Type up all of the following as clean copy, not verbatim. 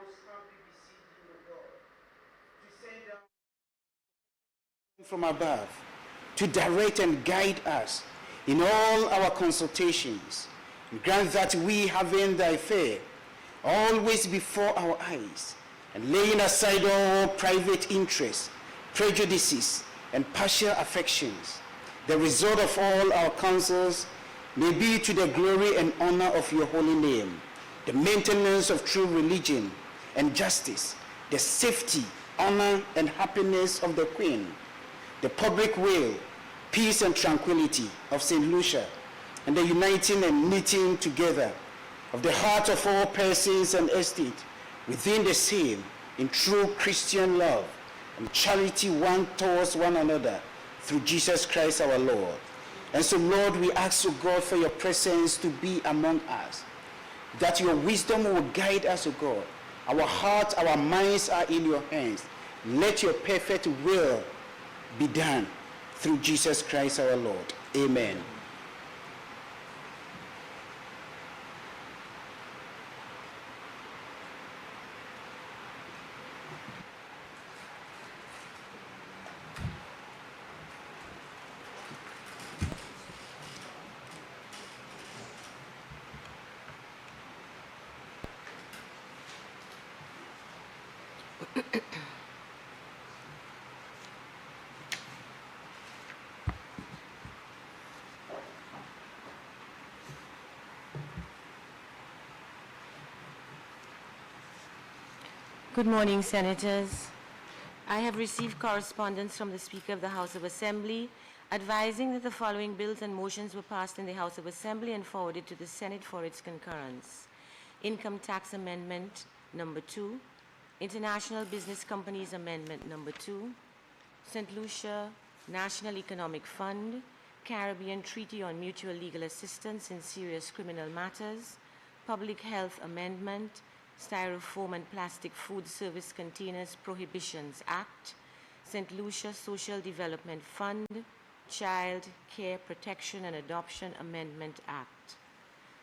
most humbly beseeching the God to send down from above to direct and guide us in all our consultations. Grant that we, having thy fear always before our eyes, and laying aside all private interests, prejudices, and partial affections, the result of all our counsels may be to the glory and honor of your holy name, the maintenance of true religion and justice, the safety, honor, and happiness of the Queen, the public will, peace and tranquility of St. Lucia, and the uniting and knitting together of the heart of all persons and estate within the same in true Christian love and charity one towards one another through Jesus Christ our Lord. And so, Lord, we ask, O God, for your presence to be among us, that your wisdom will guide us, O God. Our hearts, our minds are in your hands. Let your perfect will be done through Jesus Christ our Lord. Amen. Good morning, Senators. I have received correspondence from the Speaker of the House of Assembly advising that the following bills and motions were passed in the House of Assembly and forwarded to the Senate for its concurrence. Income Tax Amendment Number 2, International Business Companies Amendment Number 2, St. Lucia National Economic Fund, Caribbean Treaty on Mutual Legal Assistance in Serious Criminal Matters, Public Health Amendment, Styrofoam and Plastic Food Service Containers Prohibitions Act, St. Lucia Social Development Fund, Child Care Protection and Adoption Amendment Act,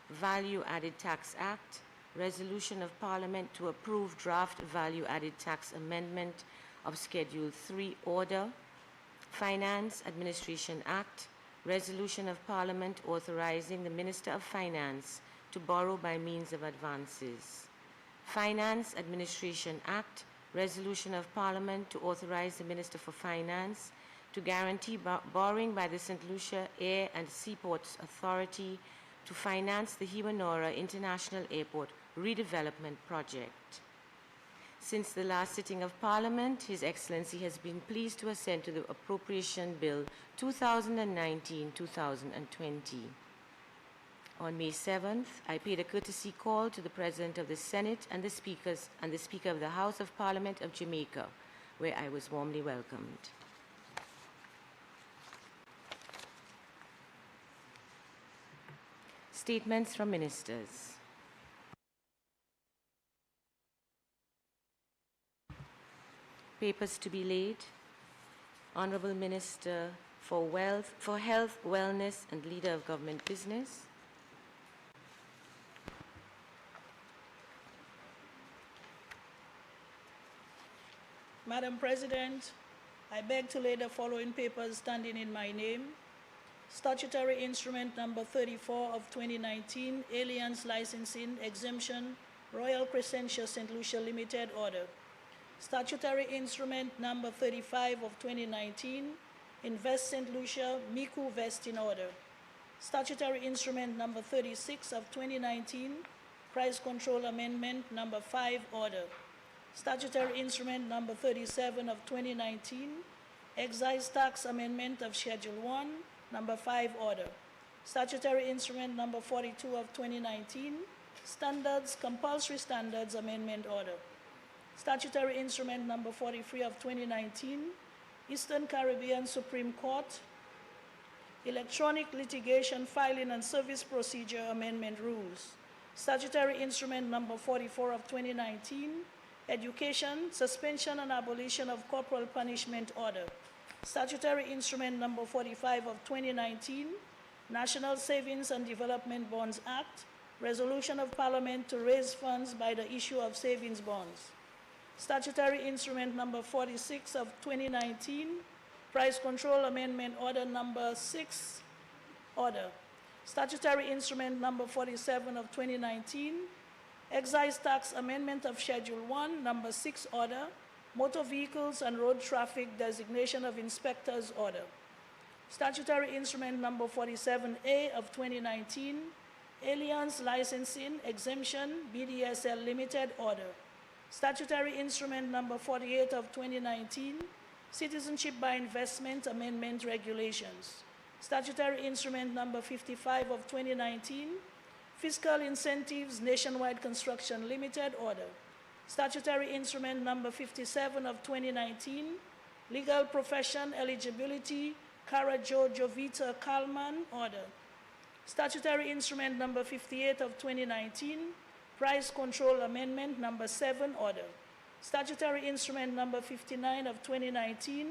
Value Added Tax Act, Resolution of Parliament to approve Draft Value Added Tax Amendment of Schedule 3 Order, Finance Administration Act, Resolution of Parliament authorizing the Minister of Finance to borrow by means of advances. Finance Administration Act, Resolution of Parliament to authorize the Minister for Finance to guarantee borrowing by the St. Lucia Air and Seaports Authority to finance the Hiwanora International Airport redevelopment project. Since the last sitting of Parliament, His Excellency has been pleased to assent to the Appropriation Bill 2019-2020. On May 7th, I paid a courtesy call to the President of the Senate and the Speaker of the House of Parliament of Jamaica, where I was warmly welcomed. Statements from Ministers. Papers to be laid. Honorable Minister for Health, Wellness, and Leader of Government Business. Madam President, I beg to lay the following papers standing in my name. Statutory Instrument Number 34 of 2019, Aliens Licensing Exemption, Royal Crescentia St. Lucia Limited Order. Statutory Instrument Number 35 of 2019, Invest St. Lucia Miku Vesting Order. Statutory Instrument Number 36 of 2019, Price Control Amendment Number 5 Order. Statutory Instrument Number 37 of 2019, Excise Tax Amendment of Schedule 1, Number 5 Order. Statutory Instrument Number 42 of 2019, Standards, Compulsory Standards Amendment Order. Statutory Instrument Number 43 of 2019, Eastern Caribbean Supreme Court, Electronic Litigation Filing and Service Procedure Amendment Rules. Statutory Instrument Number 44 of 2019, Education, Suspension and Abolition of Corporal Punishment Order. Statutory Instrument Number 45 of 2019, National Savings and Development Bonds Act, Resolution of Parliament to raise funds by the issue of savings bonds. Statutory Instrument Number 46 of 2019, Price Control Amendment Order Number 6, Order. Statutory Instrument Number 47 of 2019, Excise Tax Amendment of Schedule 1, Number 6, Order. Motor Vehicles and Road Traffic Designation of Inspectors, Order. Statutory Instrument Number 47A of 2019, Aliens Licensing Exemption, BDSL Limited, Order. Statutory Instrument Number 48 of 2019, Citizenship by Investment Amendment Regulations. Statutory Instrument Number 55 of 2019, Fiscal Incentives Nationwide Construction Limited, Order. Statutory Instrument Number 57 of 2019, Legal Profession Eligibility, Cara Jo Jovita Kalman, Order. Statutory Instrument Number 58 of 2019, Price Control Amendment Number 7, Order. Statutory Instrument Number 59 of 2019,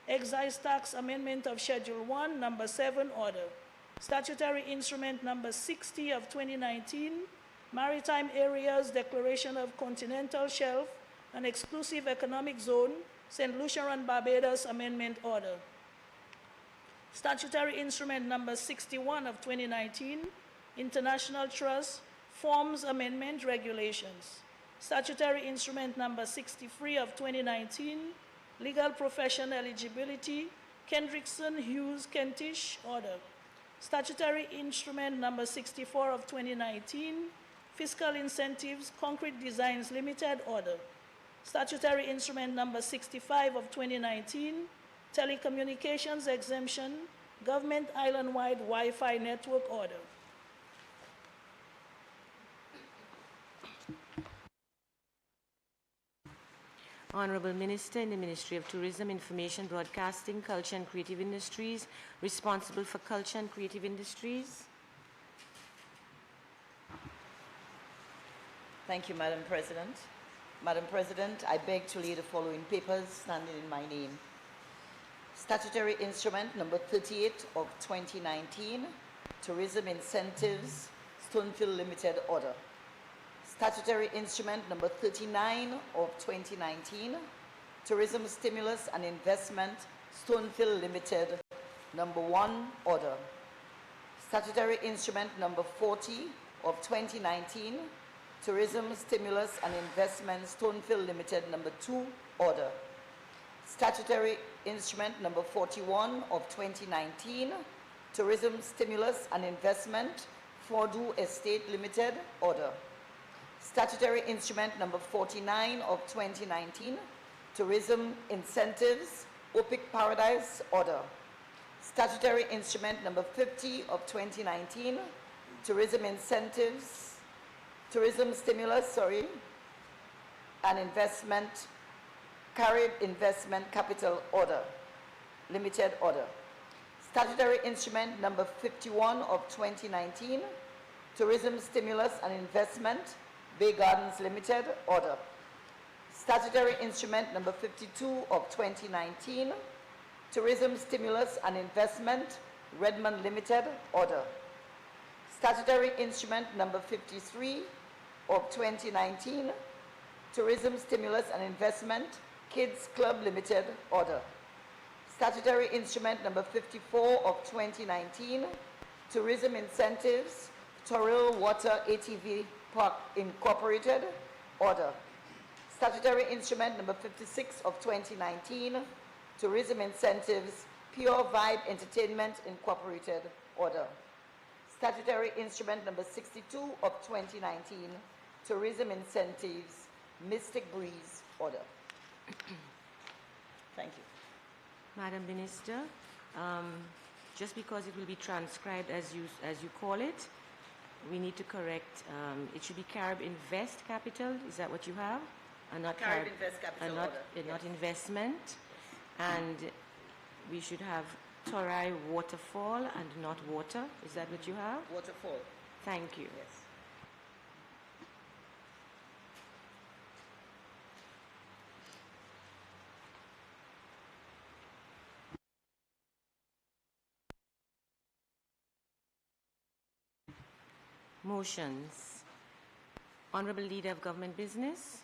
Excise Tax Amendment of Schedule 1, Number 7, Order. Statutory Instrument Number 60 of 2019, Maritime Areas Declaration of Continental Shelf and Exclusive Economic Zone, St. Lucia and Barbados Amendment Order. Statutory Instrument Number 61 of 2019, International Trust Forms Amendment Regulations. Statutory Instrument Number 63 of 2019, Legal Profession Eligibility, Kendrickson Hughes Kentish, Order. Statutory Instrument Number 64 of 2019, Fiscal Incentives Concrete Designs Limited, Order. Statutory Instrument Number 65 of 2019, Telecommunications Exemption, Government Island-Wide Wi-Fi Network, Order. Honorable Minister in the Ministry of Tourism, Information, Broadcasting, Culture and Creative Industries, responsible for culture and creative industries. Thank you, Madam President. Madam President, I beg to lay the following papers standing in my name. Statutory Instrument Number 38 of 2019, Tourism Incentives, Stonefield Limited, Order. Statutory Instrument Number 39 of 2019, Tourism Stimulus and Investment, Stonefield Limited, Number 1, Order. Statutory Instrument Number 40 of 2019, Tourism Stimulus and Investment, Stonefield Limited, Number 2, Order. Statutory Instrument Number 41 of 2019, Tourism Stimulus and Investment, Fordu Estate Limited, Order. Statutory Instrument Number 49 of 2019, Tourism Incentives, Opic Paradise, Order. Statutory Instrument Number 50 of 2019, Tourism Incentives, Tourism Stimulus, and Investment, Carib Investment Capital, Order, Limited, Order. Statutory Instrument Number 51 of 2019, Tourism Stimulus and Investment, Bay Gardens Limited, Order. Statutory Instrument Number 52 of 2019, Tourism Stimulus and Investment, Redmond Limited, Order. Statutory Instrument Number 53 of 2019, Tourism Stimulus and Investment, Kids Club Limited, Order. Statutory Instrument Number 54 of 2019, Tourism Incentives, Toril Water ATV Park Incorporated, Order. Statutory Instrument Number 56 of 2019, Tourism Incentives, Pure Vibe Entertainment Incorporated, Order. Statutory Instrument Number 62 of 2019, Tourism Incentives, Mystic Breeze, Order. Thank you. Madam Minister, just because it will be transcribed as you call it, we need to correct, it should be Carib Invest Capital, is that what you have? And not Carib Invest Capital, not, Order. not investment. And we should have Torai Waterfall and not water, is that what you have? Waterfall. Thank you. Yes. motions. Honorable Leader of Government Business.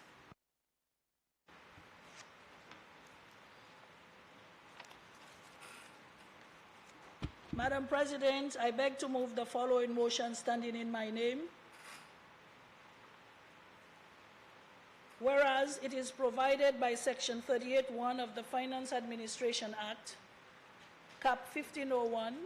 Madam President, I beg to move the following motion standing in my name. Whereas it is provided by Section 38(1) of the Finance Administration Act, Cap 1501,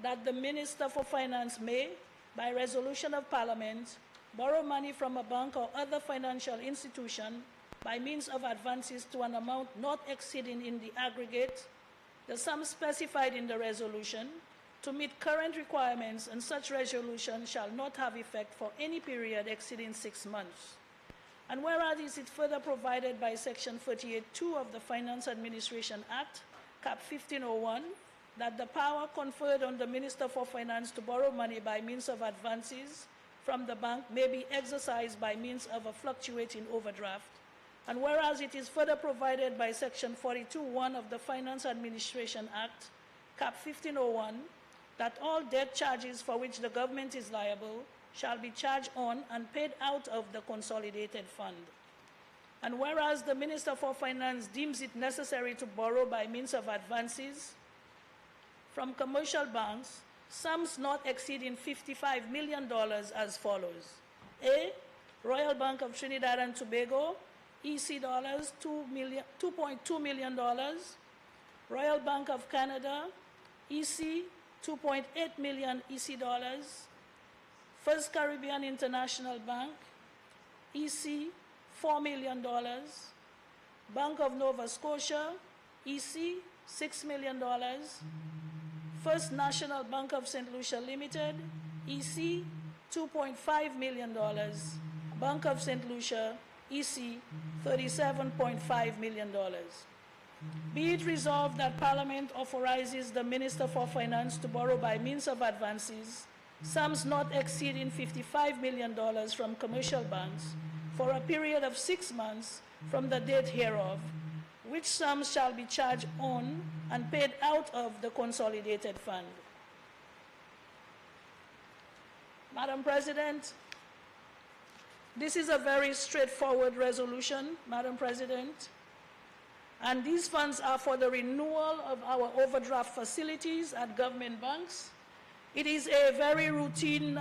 that the Minister for Finance may, by resolution of Parliament, borrow money from a bank or other financial institution by means of advances to an amount not exceeding in the aggregate the sum specified in the resolution to meet current requirements, and such resolution shall not have effect for any period exceeding 6 months. And whereas it is further provided by Section 38(2) of the Finance Administration Act, Cap 1501, that the power conferred on the Minister for Finance to borrow money by means of advances from the bank may be exercised by means of a fluctuating overdraft. And whereas it is further provided by Section 42(1) of the Finance Administration Act, Cap 1501, that all debt charges for which the government is liable shall be charged on and paid out of the consolidated fund. And whereas the Minister for Finance deems it necessary to borrow by means of advances from commercial banks, sums not exceeding $55 million as follows. A, Royal Bank of Trinidad and Tobago, EC dollars, $2.2 million. Royal Bank of Canada, EC, 2.8 million EC dollars. First Caribbean International Bank, EC, $4 million. Bank of Nova Scotia, EC, $6 million. First National Bank of St. Lucia Limited, EC, $2.5 million. Bank of St. Lucia, EC, $37.5 million. Be it resolved that Parliament authorizes the Minister for Finance to borrow by means of advances sums not exceeding $55 million from commercial banks for a period of 6 months from the date hereof, which sums shall be charged on and paid out of the consolidated fund. Madam President, this is a very straightforward resolution, Madam President, and these funds are for the renewal of our overdraft facilities at government banks. It is a very routine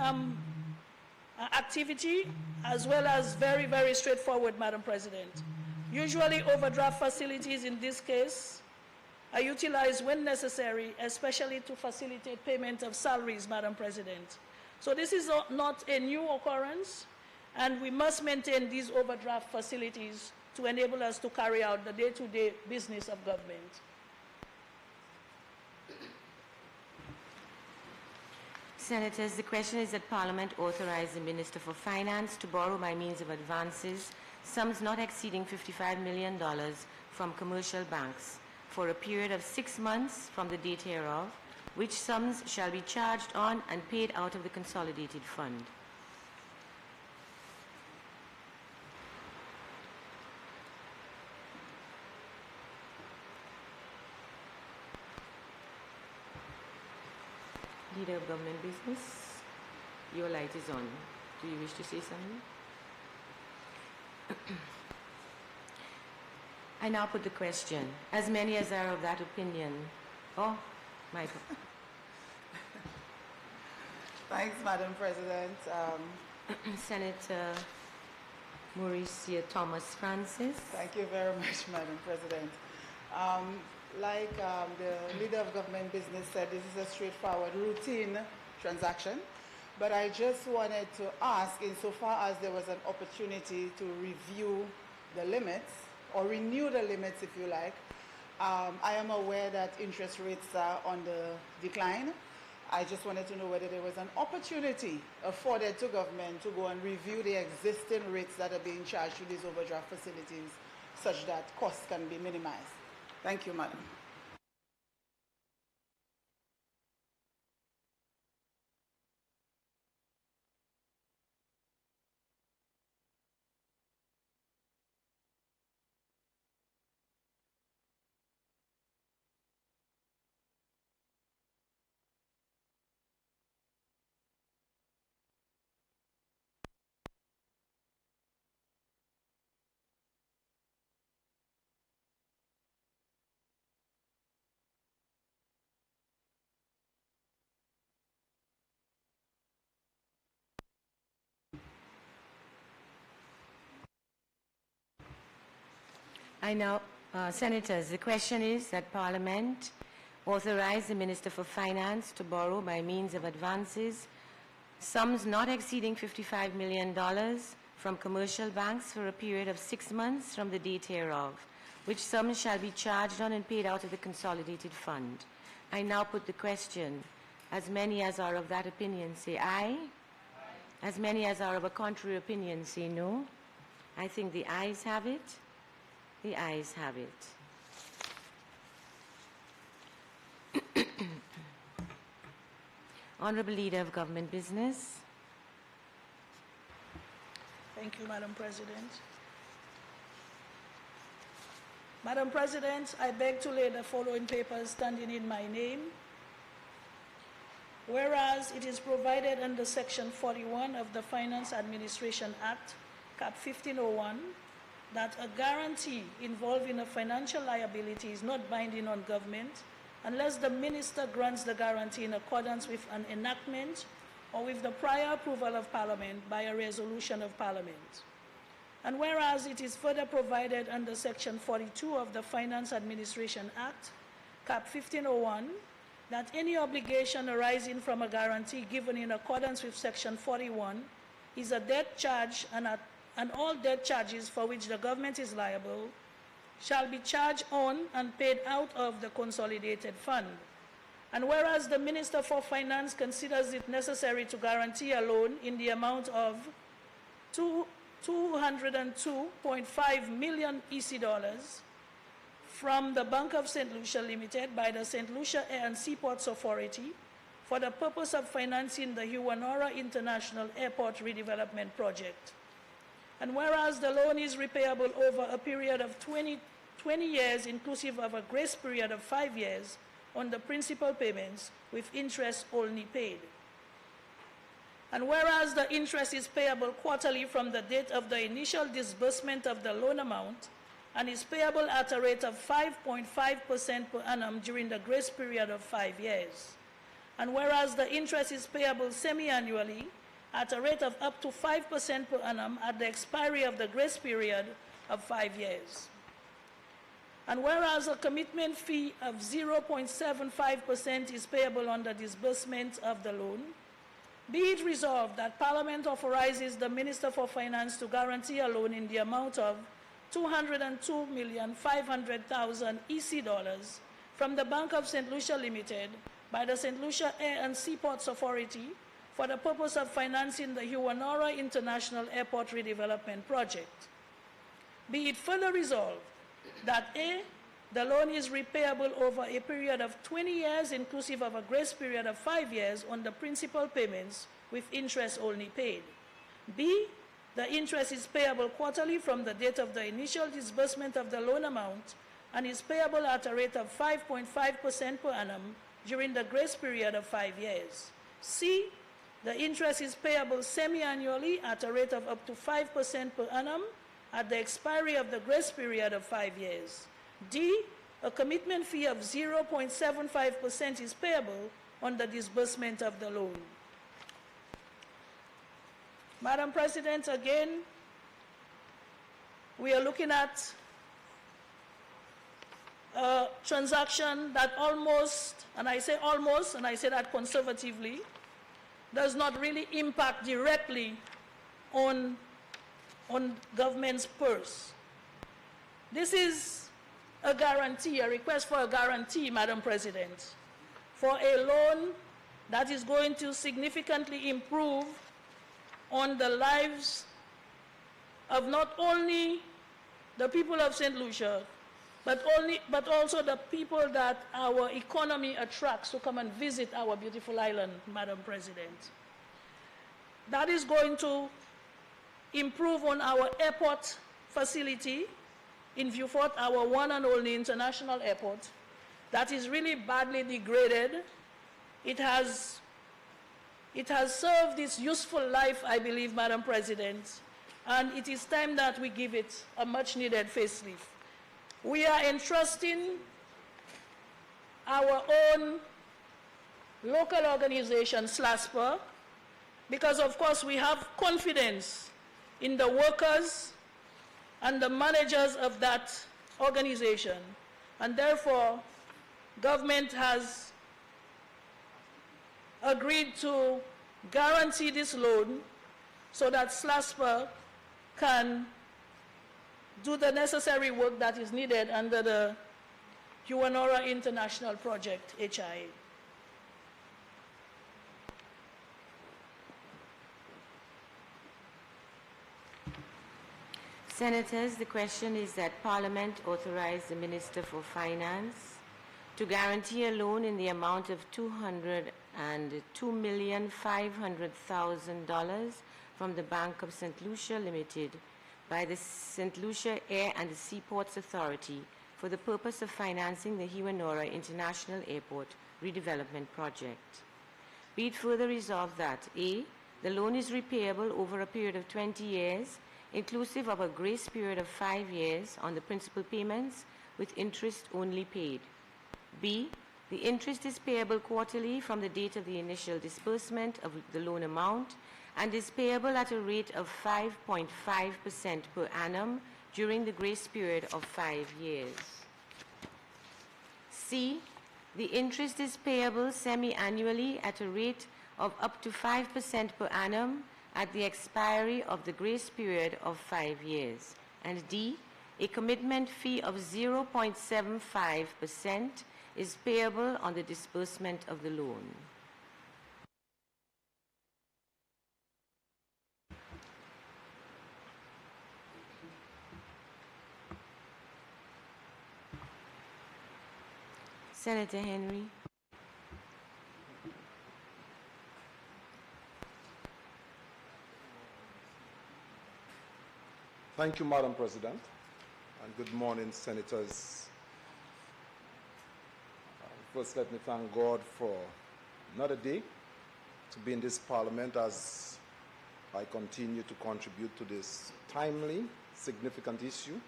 activity, as well as very, very straightforward, Madam President. Usually overdraft facilities in this case are utilized when necessary, especially to facilitate payment of salaries, Madam President. So this is not a new occurrence, and we must maintain these overdraft facilities to enable us to carry out the day-to-day business of government. Senators, the question is that Parliament authorize the Minister for Finance to borrow by means of advances sums not exceeding $55 million from commercial banks for a period of 6 months from the date hereof, which sums shall be charged on and paid out of the consolidated fund. Leader of Government Business, your light is on. Do you wish to say something? I now put the question. As many as are of that opinion. Oh, Michael. Thanks, Madam President. Senator Mauricia Thomas Francis. Thank you very much, Madam President. The Leader of Government Business said, this is a straightforward, routine transaction. But I just wanted to ask, insofar as there was an opportunity to review the limits, or renew the limits if you like, I am aware that interest rates are on the decline. I just wanted to know whether there was an opportunity afforded to government to go and review the existing rates that are being charged to these overdraft facilities such that costs can be minimized. Thank you, Madam. Senators, the question is that Parliament authorize the Minister for Finance to borrow by means of advances sums not exceeding $55 million from commercial banks for a period of 6 months from the date hereof, which sums shall be charged on and paid out of the consolidated fund. I now put the question. As many as are of that opinion say aye. As many as are of a contrary opinion say no. I think the ayes have it. The ayes have it. Honorable Leader of Government Business. Thank you, Madam President. Madam President, I beg to lay the following papers standing in my name. Whereas it is provided under Section 41 of the Finance Administration Act, Cap 1501, that a guarantee involving a financial liability is not binding on government unless the minister grants the guarantee in accordance with an enactment or with the prior approval of Parliament by a resolution of Parliament. And whereas it is further provided under Section 42 of the Finance Administration Act, Cap 1501, that any obligation arising from a guarantee given in accordance with Section 41 is a debt charge, and all debt charges for which the government is liable shall be charged on and paid out of the consolidated fund. And whereas the Minister for Finance considers it necessary to guarantee a loan in the amount of 202.5 million EC dollars from the Bank of St. Lucia Limited by the St. Lucia Air and Seaports Authority for the purpose of financing the Huanora International Airport Redevelopment Project. And whereas the loan is repayable over a period of 20 years, inclusive of a grace period of 5 years on the principal payments with interest only paid. And whereas the interest is payable quarterly from the date of the initial disbursement of the loan amount and is payable at a rate of 5.5% per annum during the grace period of 5 years. And whereas the interest is payable semi-annually at a rate of up to 5% per annum at the expiry of the grace period of 5 years. And whereas a commitment fee of 0.75% is payable on the disbursement of the loan, be it resolved that Parliament authorizes the Minister for Finance to guarantee a loan in the amount of $202,500,000 EC dollars from the Bank of St. Lucia Limited by the St. Lucia Air and Seaports Authority for the purpose of financing the Huanora International Airport Redevelopment Project. Be it further resolved that A, the loan is repayable over a period of 20 years inclusive of a grace period of 5 years on the principal payments with interest only paid. B, the interest is payable quarterly from the date of the initial disbursement of the loan amount and is payable at a rate of 5.5% per annum during the grace period of 5 years. C, the interest is payable semi-annually at a rate of up to 5% per annum at the expiry of the grace period of 5 years. D, a commitment fee of 0.75% is payable on the disbursement of the loan. Madam President, again, we are looking at a transaction that almost, and I say almost, and I say that conservatively, does not really impact directly on government's purse. This is a guarantee, a request for a guarantee, Madam President, for a loan that is going to significantly improve on the lives of not only the people of St. Lucia, but also the people that our economy attracts to come and visit our beautiful island, Madam President. That is going to improve on our airport facility in Vieux-Fort, our one and only international airport, that is really badly degraded. It has served its useful life, I believe, Madam President, and it is time that we give it a much-needed facelift. We are entrusting our own local organization, SLASPA, because, of course, we have confidence in the workers and the managers of that organization, and therefore government has agreed to guarantee this loan so that SLASPA can do the necessary work that is needed under the UNORA International Project, HIA. Senators, the question is that Parliament authorize the Minister for Finance to guarantee a loan in the amount of $202,500,000 from the Bank of St. Lucia Limited by the St. Lucia Air and Seaports Authority for the purpose of financing the Hiwanora International Airport redevelopment project. Be it further resolved that A, the loan is repayable over a period of 20 years, inclusive of a grace period of 5 years on the principal payments with interest only paid. B, the interest is payable quarterly from the date of the initial disbursement of the loan amount and is payable at a rate of 5.5% per annum during the grace period of 5 years. C, the interest is payable semi-annually at a rate of up to 5% per annum at the expiry of the grace period of 5 years. And D, a commitment fee of 0.75% is payable on the disbursement of the loan. Senator Henry. Thank you, Madam President, and good morning, Senators. First, let me thank God for another day to be in this Parliament as I continue to contribute to this timely, significant issue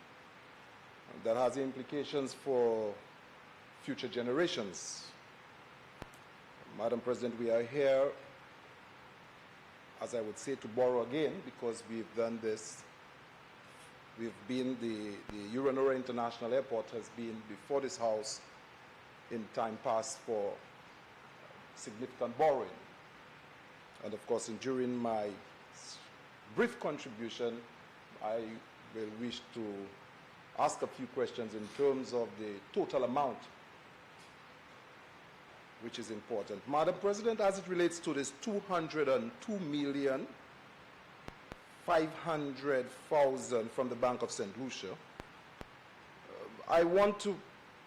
that has implications for future generations. Madam President, we are here, as I would say, to borrow again, because we've done this. We've been, the UNORA International Airport has been before this House in time past for significant borrowing. And of course, during my brief contribution, I will wish to ask a few questions in terms of the total amount, which is important. Madam President, as it relates to this $202,500,000 from the Bank of St. Lucia, I want to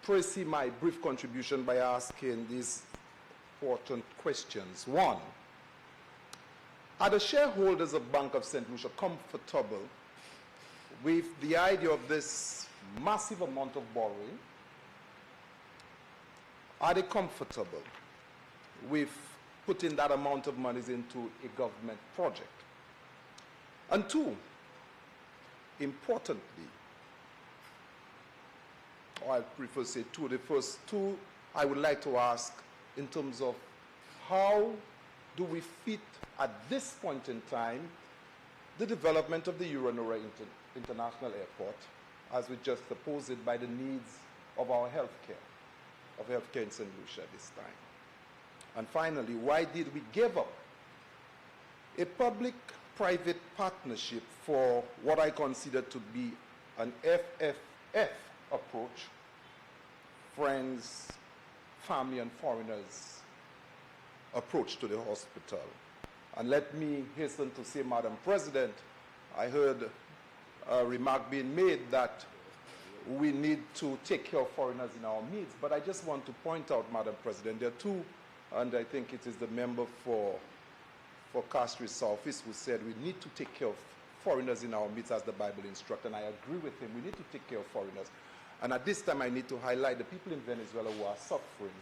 proceed my brief contribution by asking these important questions. One, are the shareholders of Bank of St. Lucia comfortable with the idea of this massive amount of borrowing? Are they comfortable with putting that amount of money into a government project? And two, importantly, or I prefer to say two, the first two I would like to ask in terms of how do we fit at this point in time the development of the UNORA International Airport as we just suppose it by the needs of our healthcare in St. Lucia this time. And finally, why did we give up a public-private partnership for what I consider to be an FFF approach, friends, family, and foreigners approach to the hospital? And let me hasten to say, Madam President, I heard a remark being made that we need to take care of foreigners in our midst, but I just want to point out, Madam President, there are two, and I think it is the member for Castries Southeast who said we need to take care of foreigners in our midst as the Bible instructs, and I agree with him. We need to take care of foreigners. And at this time, I need to highlight the people in Venezuela who are suffering.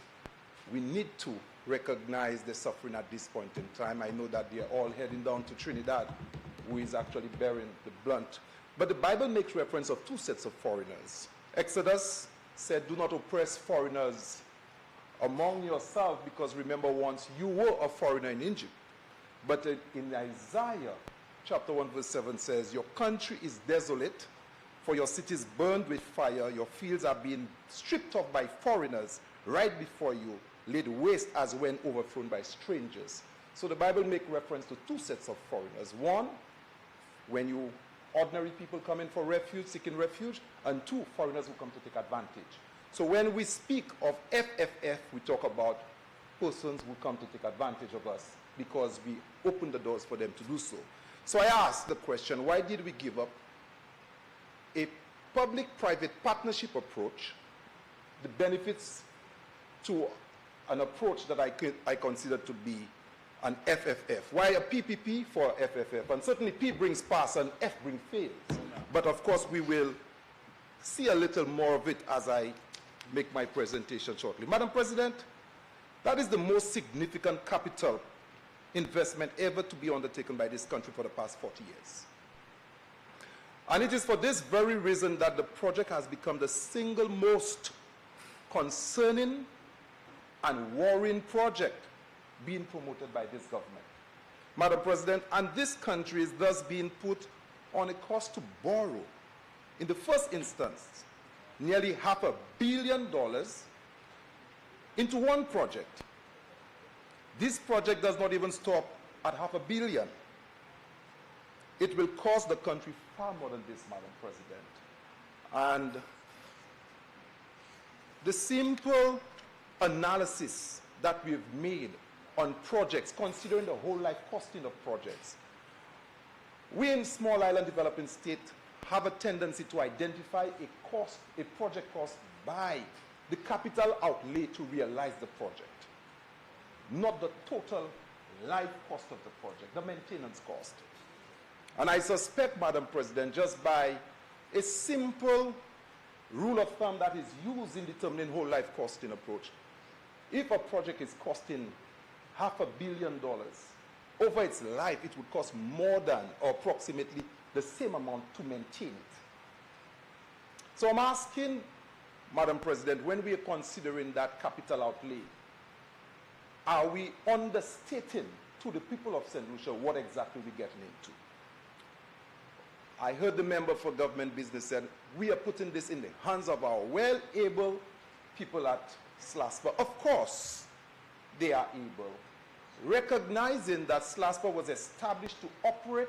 We need to recognize the suffering at this point in time. I know that they are all heading down to Trinidad, who is actually bearing the brunt. But the Bible makes reference of two sets of foreigners. Exodus said, do not oppress foreigners among yourselves, because remember once you were a foreigner in Egypt. But in Isaiah chapter 1 verse 7 says, your country is desolate, for your cities burned with fire, your fields are being stripped off by foreigners right before you, laid waste as when overthrown by strangers. So the Bible makes reference to two sets of foreigners. One, when you ordinary people come in for refuge, seeking refuge, and two, foreigners who come to take advantage. So when we speak of FFF, we talk about persons who come to take advantage of us because we open the doors for them to do so. So I asked the question, why did we give up a public-private partnership approach, the benefits to an approach that I consider to be an FFF? Why a PPP for FFF? And certainly P brings pass and F brings fails. But of course we will see a little more of it as I make my presentation shortly. Madam President, that is the most significant capital investment ever to be undertaken by this country for the past 40 years. And it is for this very reason that the project has become the single most concerning and worrying project being promoted by this government. Madam President, and this country is thus being put on a course to borrow. In the first instance, nearly $500 million into one project. This project does not even stop at $500 million. It will cost the country far more than this, Madam President. And the simple analysis that we've made on projects, considering the whole life costing of projects, we in small island developing state have a tendency to identify a project cost by the capital outlay to realize the project, not the total life cost of the project, the maintenance cost. And I suspect, Madam President, just by a simple rule of thumb that is used in determining whole life costing approach, if a project is costing $500 million, over its life it would cost more than or approximately the same amount to maintain it. So I'm asking, Madam President, when we are considering that capital outlay, are we understating to the people of St. Lucia what exactly we're getting into? I heard the member for government business said, we are putting this in the hands of our well-able people at SLASPA. Of course, they are able, recognizing that SLASPA was established to operate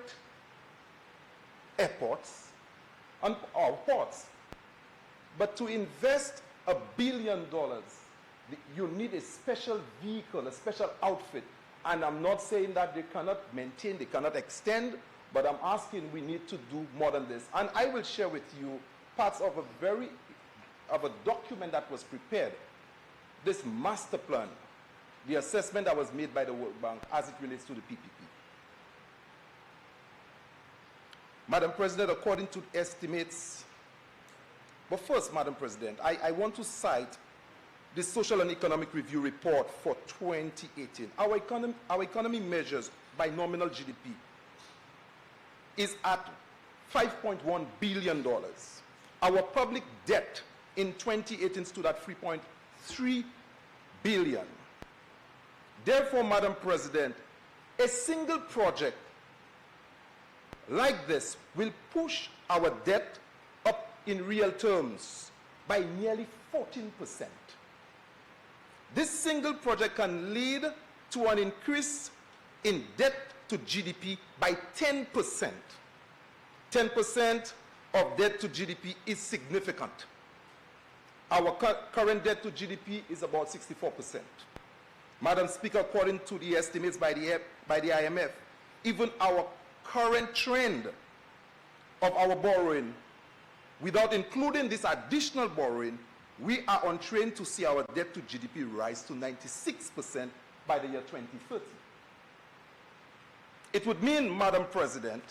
airports and our ports. But to invest $1 billion, you need a special vehicle, a special outfit. And I'm not saying that they cannot maintain, they cannot extend, but I'm asking we need to do more than this. And I will share with you parts of a document that was prepared, this master plan, the assessment that was made by the World Bank as it relates to the PPP. Madam President, according to estimates, but first, Madam President, I want to cite the Social and Economic Review report for 2018. Our economy measures by nominal GDP is at $5.1 billion. Our public debt in 2018 stood at $3.3 billion. Therefore, Madam President, a single project like this will push our debt up in real terms by nearly 14%. This single project can lead to an increase in debt to GDP by 10%. 10% of debt to GDP is significant. Our current debt to GDP is about 64%. Madam Speaker, according to the estimates by the IMF, even our current trend of our borrowing, without including this additional borrowing, we are on train to see our debt to GDP rise to 96% by the year 2030. It would mean, Madam President,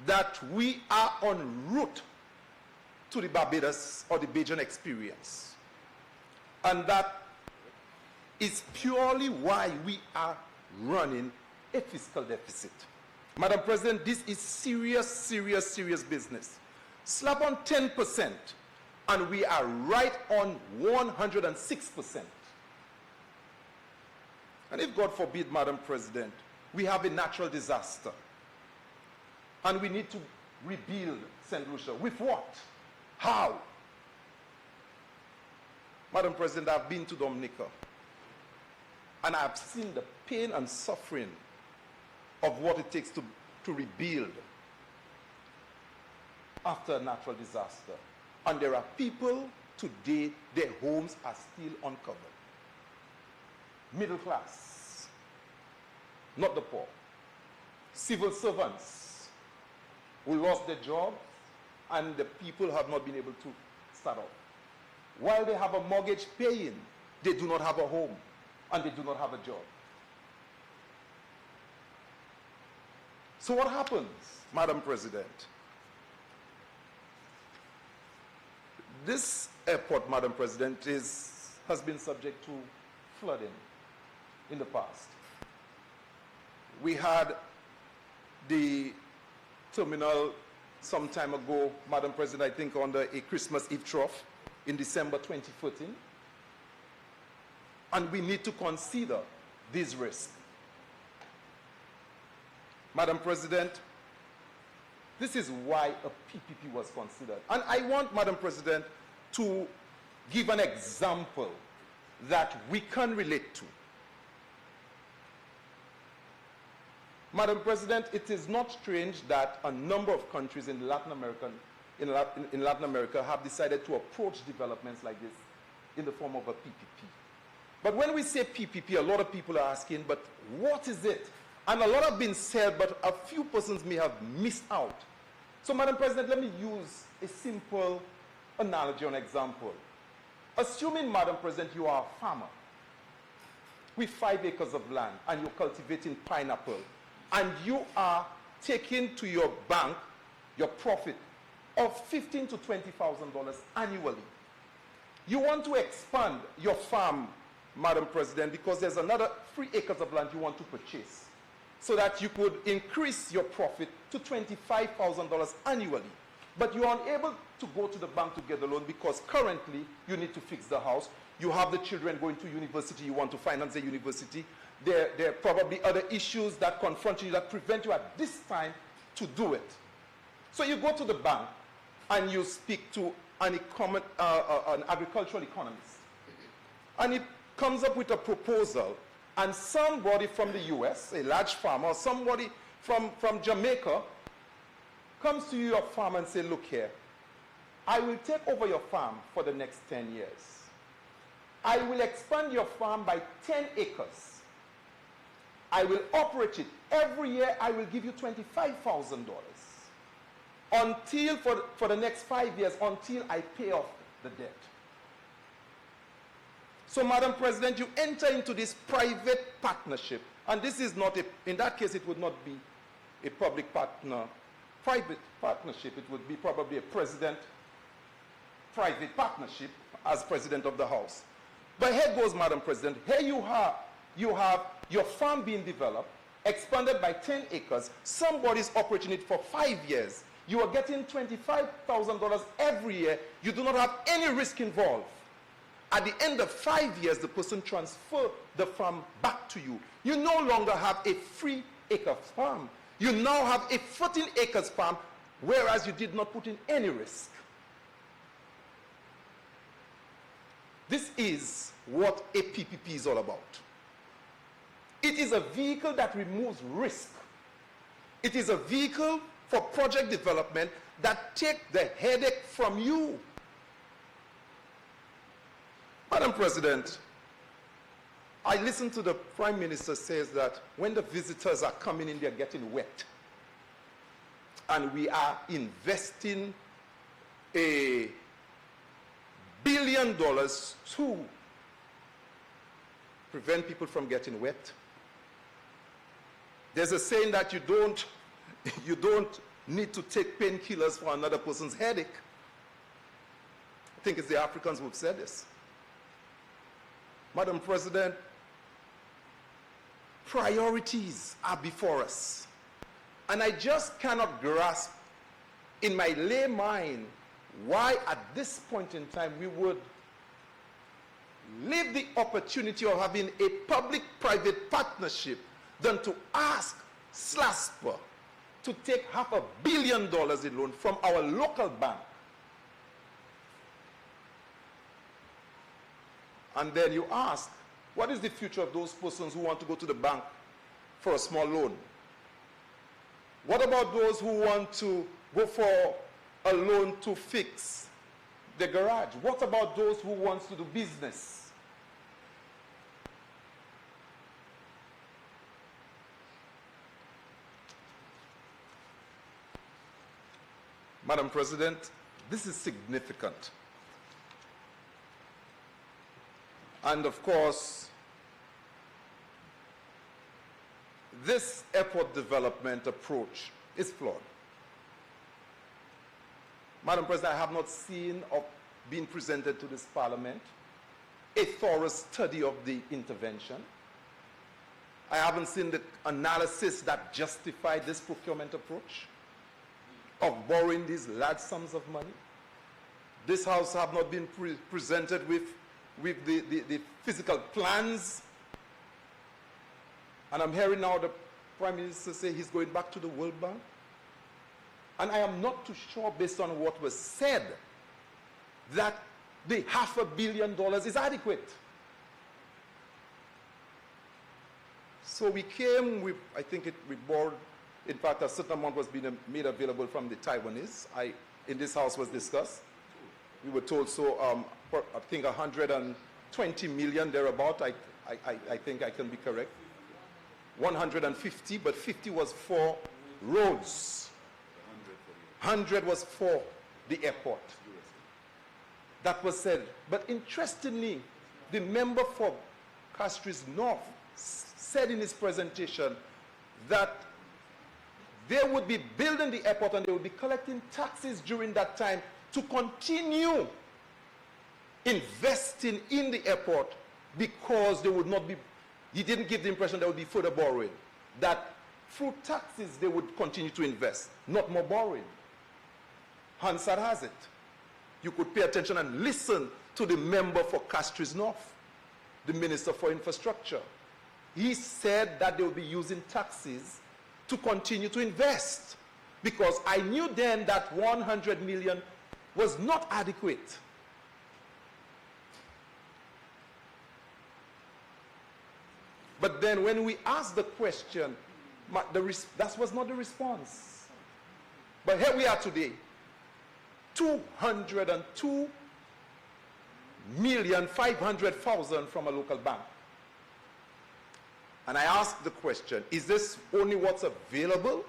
that we are en route to the Barbados or the Bajan experience. And that is purely why we are running a fiscal deficit. Madam President, this is serious, serious, serious business. Slap on 10%, and we are right on 106%. And if God forbid, Madam President, we have a natural disaster, and we need to rebuild St. Lucia. With what? How? Madam President, I've been to Dominica, and I've seen the pain and suffering of what it takes to rebuild after a natural disaster. And there are people today, their homes are still uncovered. Middle class, not the poor. Civil servants who lost their jobs, and the people have not been able to start off. While they have a mortgage paying, they do not have a home, and they do not have a job. So what happens, Madam President? This airport, Madam President, has been subject to flooding in the past. We had the terminal some time ago, Madam President, I think under a Christmas Eve trough in December 2014. And we need to consider these risks. Madam President, this is why a PPP was considered. And I want, Madam President, to give an example that we can relate to. Madam President, it is not strange that a number of countries in Latin America have decided to approach developments like this in the form of a PPP. But when we say PPP, a lot of people are asking, but what is it? And a lot have been said, but a few persons may have missed out. So, Madam President, let me use a simple analogy or an example. Assuming, Madam President, you are a farmer with 5 acres of land and you're cultivating pineapple, and you are taking to your bank your profit of $15,000 to $20,000 annually. You want to expand your farm, Madam President, because there's another 3 acres of land you want to purchase, so that you could increase your profit to $25,000 annually. But you are unable to go to the bank to get the loan because currently you need to fix the house. You have the children going to university, you want to finance the university. There are probably other issues that confront you that prevent you at this time to do it. So you go to the bank and you speak to an agricultural economist. And he comes up with a proposal, and somebody from the US, a large farmer, or somebody from Jamaica, comes to your farm and say, look here, I will take over your farm for the next 10 years. I will expand your farm by 10 acres. I will operate it. Every year I will give you $25,000 until, for the next 5 years, until I pay off the debt. So, Madam President, you enter into this private partnership, and this is not in that case, it would not be a public partner, private partnership. It would be probably a president-private partnership as President of the House. But here goes, Madam President. Here you have your farm being developed, expanded by 10 acres. Somebody's operating it for 5 years. You are getting $25,000 every year. You do not have any risk involved. At the end of 5 years, the person transfers the farm back to you. You no longer have a 3-acre farm. You now have a 14 acres farm, whereas you did not put in any risk. This is what a PPP is all about. It is a vehicle that removes risk. It is a vehicle for project development that takes the headache from you. Madam President, I listened to the Prime Minister says that when the visitors are coming in, they're getting wet. And we are investing $1 billion to prevent people from getting wet. There's a saying that you don't need to take painkillers for another person's headache. I think it's the Africans who've said this. Madam President, priorities are before us. And I just cannot grasp in my lay mind why at this point in time we would leave the opportunity of having a public-private partnership than to ask SLASPA to take $500 million in loan from our local bank. And then you ask, what is the future of those persons who want to go to the bank for a small loan? What about those who want to go for a loan to fix the garage? What about those who want to do business? Madam President, this is significant. And of course, this airport development approach is flawed. Madam President, I have not seen or been presented to this Parliament a thorough study of the intervention. I haven't seen the analysis that justified this procurement approach of borrowing these large sums of money. This House have not been presented with the physical plans. And I'm hearing now the Prime Minister say he's going back to the World Bank. And I am not too sure, based on what was said, that the $500 million is adequate. So we came with, I think we borrowed, in fact, a certain amount was being made available from the Taiwanese. In this House was discussed. We were told so, I think 120 million thereabout, I think I can be correct. 150, but 50 was for roads. 100 was for the airport. That was said. But interestingly, the member for Castries North said in his presentation that they would be building the airport and they would be collecting taxes during that time to continue investing in the airport, because they would not be, he didn't give the impression there would be further borrowing, that through taxes they would continue to invest, not more borrowing. Hansard has it. You could pay attention and listen to the member for Castries North, the Minister for Infrastructure. He said that they will be using taxes to continue to invest, because I knew then that 100 million was not adequate. But then when we asked the question, that was not the response. But here we are today, 202,500,000 from a local bank. And I asked the question, is this only what's available?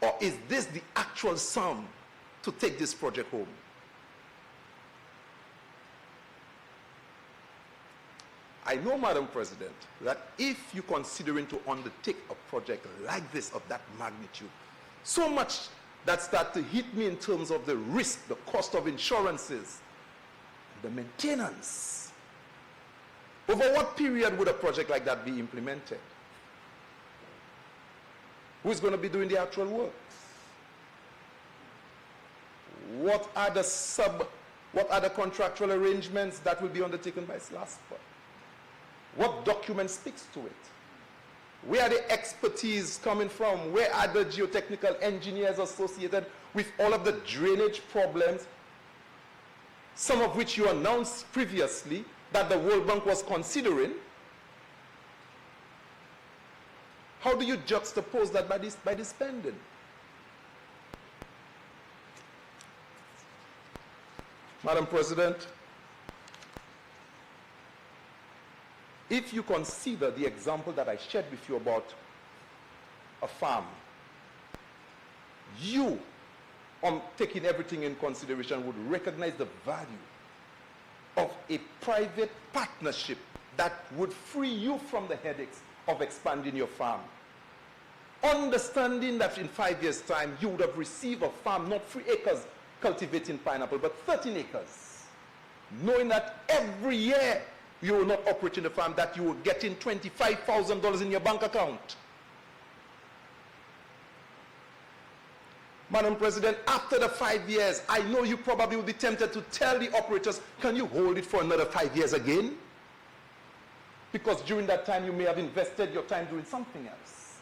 Or is this the actual sum to take this project home? I know, Madam President, that if you're considering to undertake a project like this of that magnitude, so much that starts to hit me in terms of the risk, the cost of insurances, the maintenance. Over what period would a project like that be implemented? Who's going to be doing the actual works? What are the contractual arrangements that will be undertaken by SLASPA? What document speaks to it? Where are the expertise coming from? Where are the geotechnical engineers associated with all of the drainage problems, some of which you announced previously that the World Bank was considering? How do you juxtapose that by the spending? Madam President, if you consider the example that I shared with you about a farm, you, taking everything in consideration, would recognize the value of a private partnership that would free you from the headaches of expanding your farm. Understanding that in 5 years' time, you would have received a farm, not 3 acres cultivating pineapple, but 13 acres. Knowing that every year you will not operate in the farm, that you will get in $25,000 in your bank account. Madam President, after the 5 years, I know you probably will be tempted to tell the operators, can you hold it for another 5 years again? Because during that time, you may have invested your time doing something else.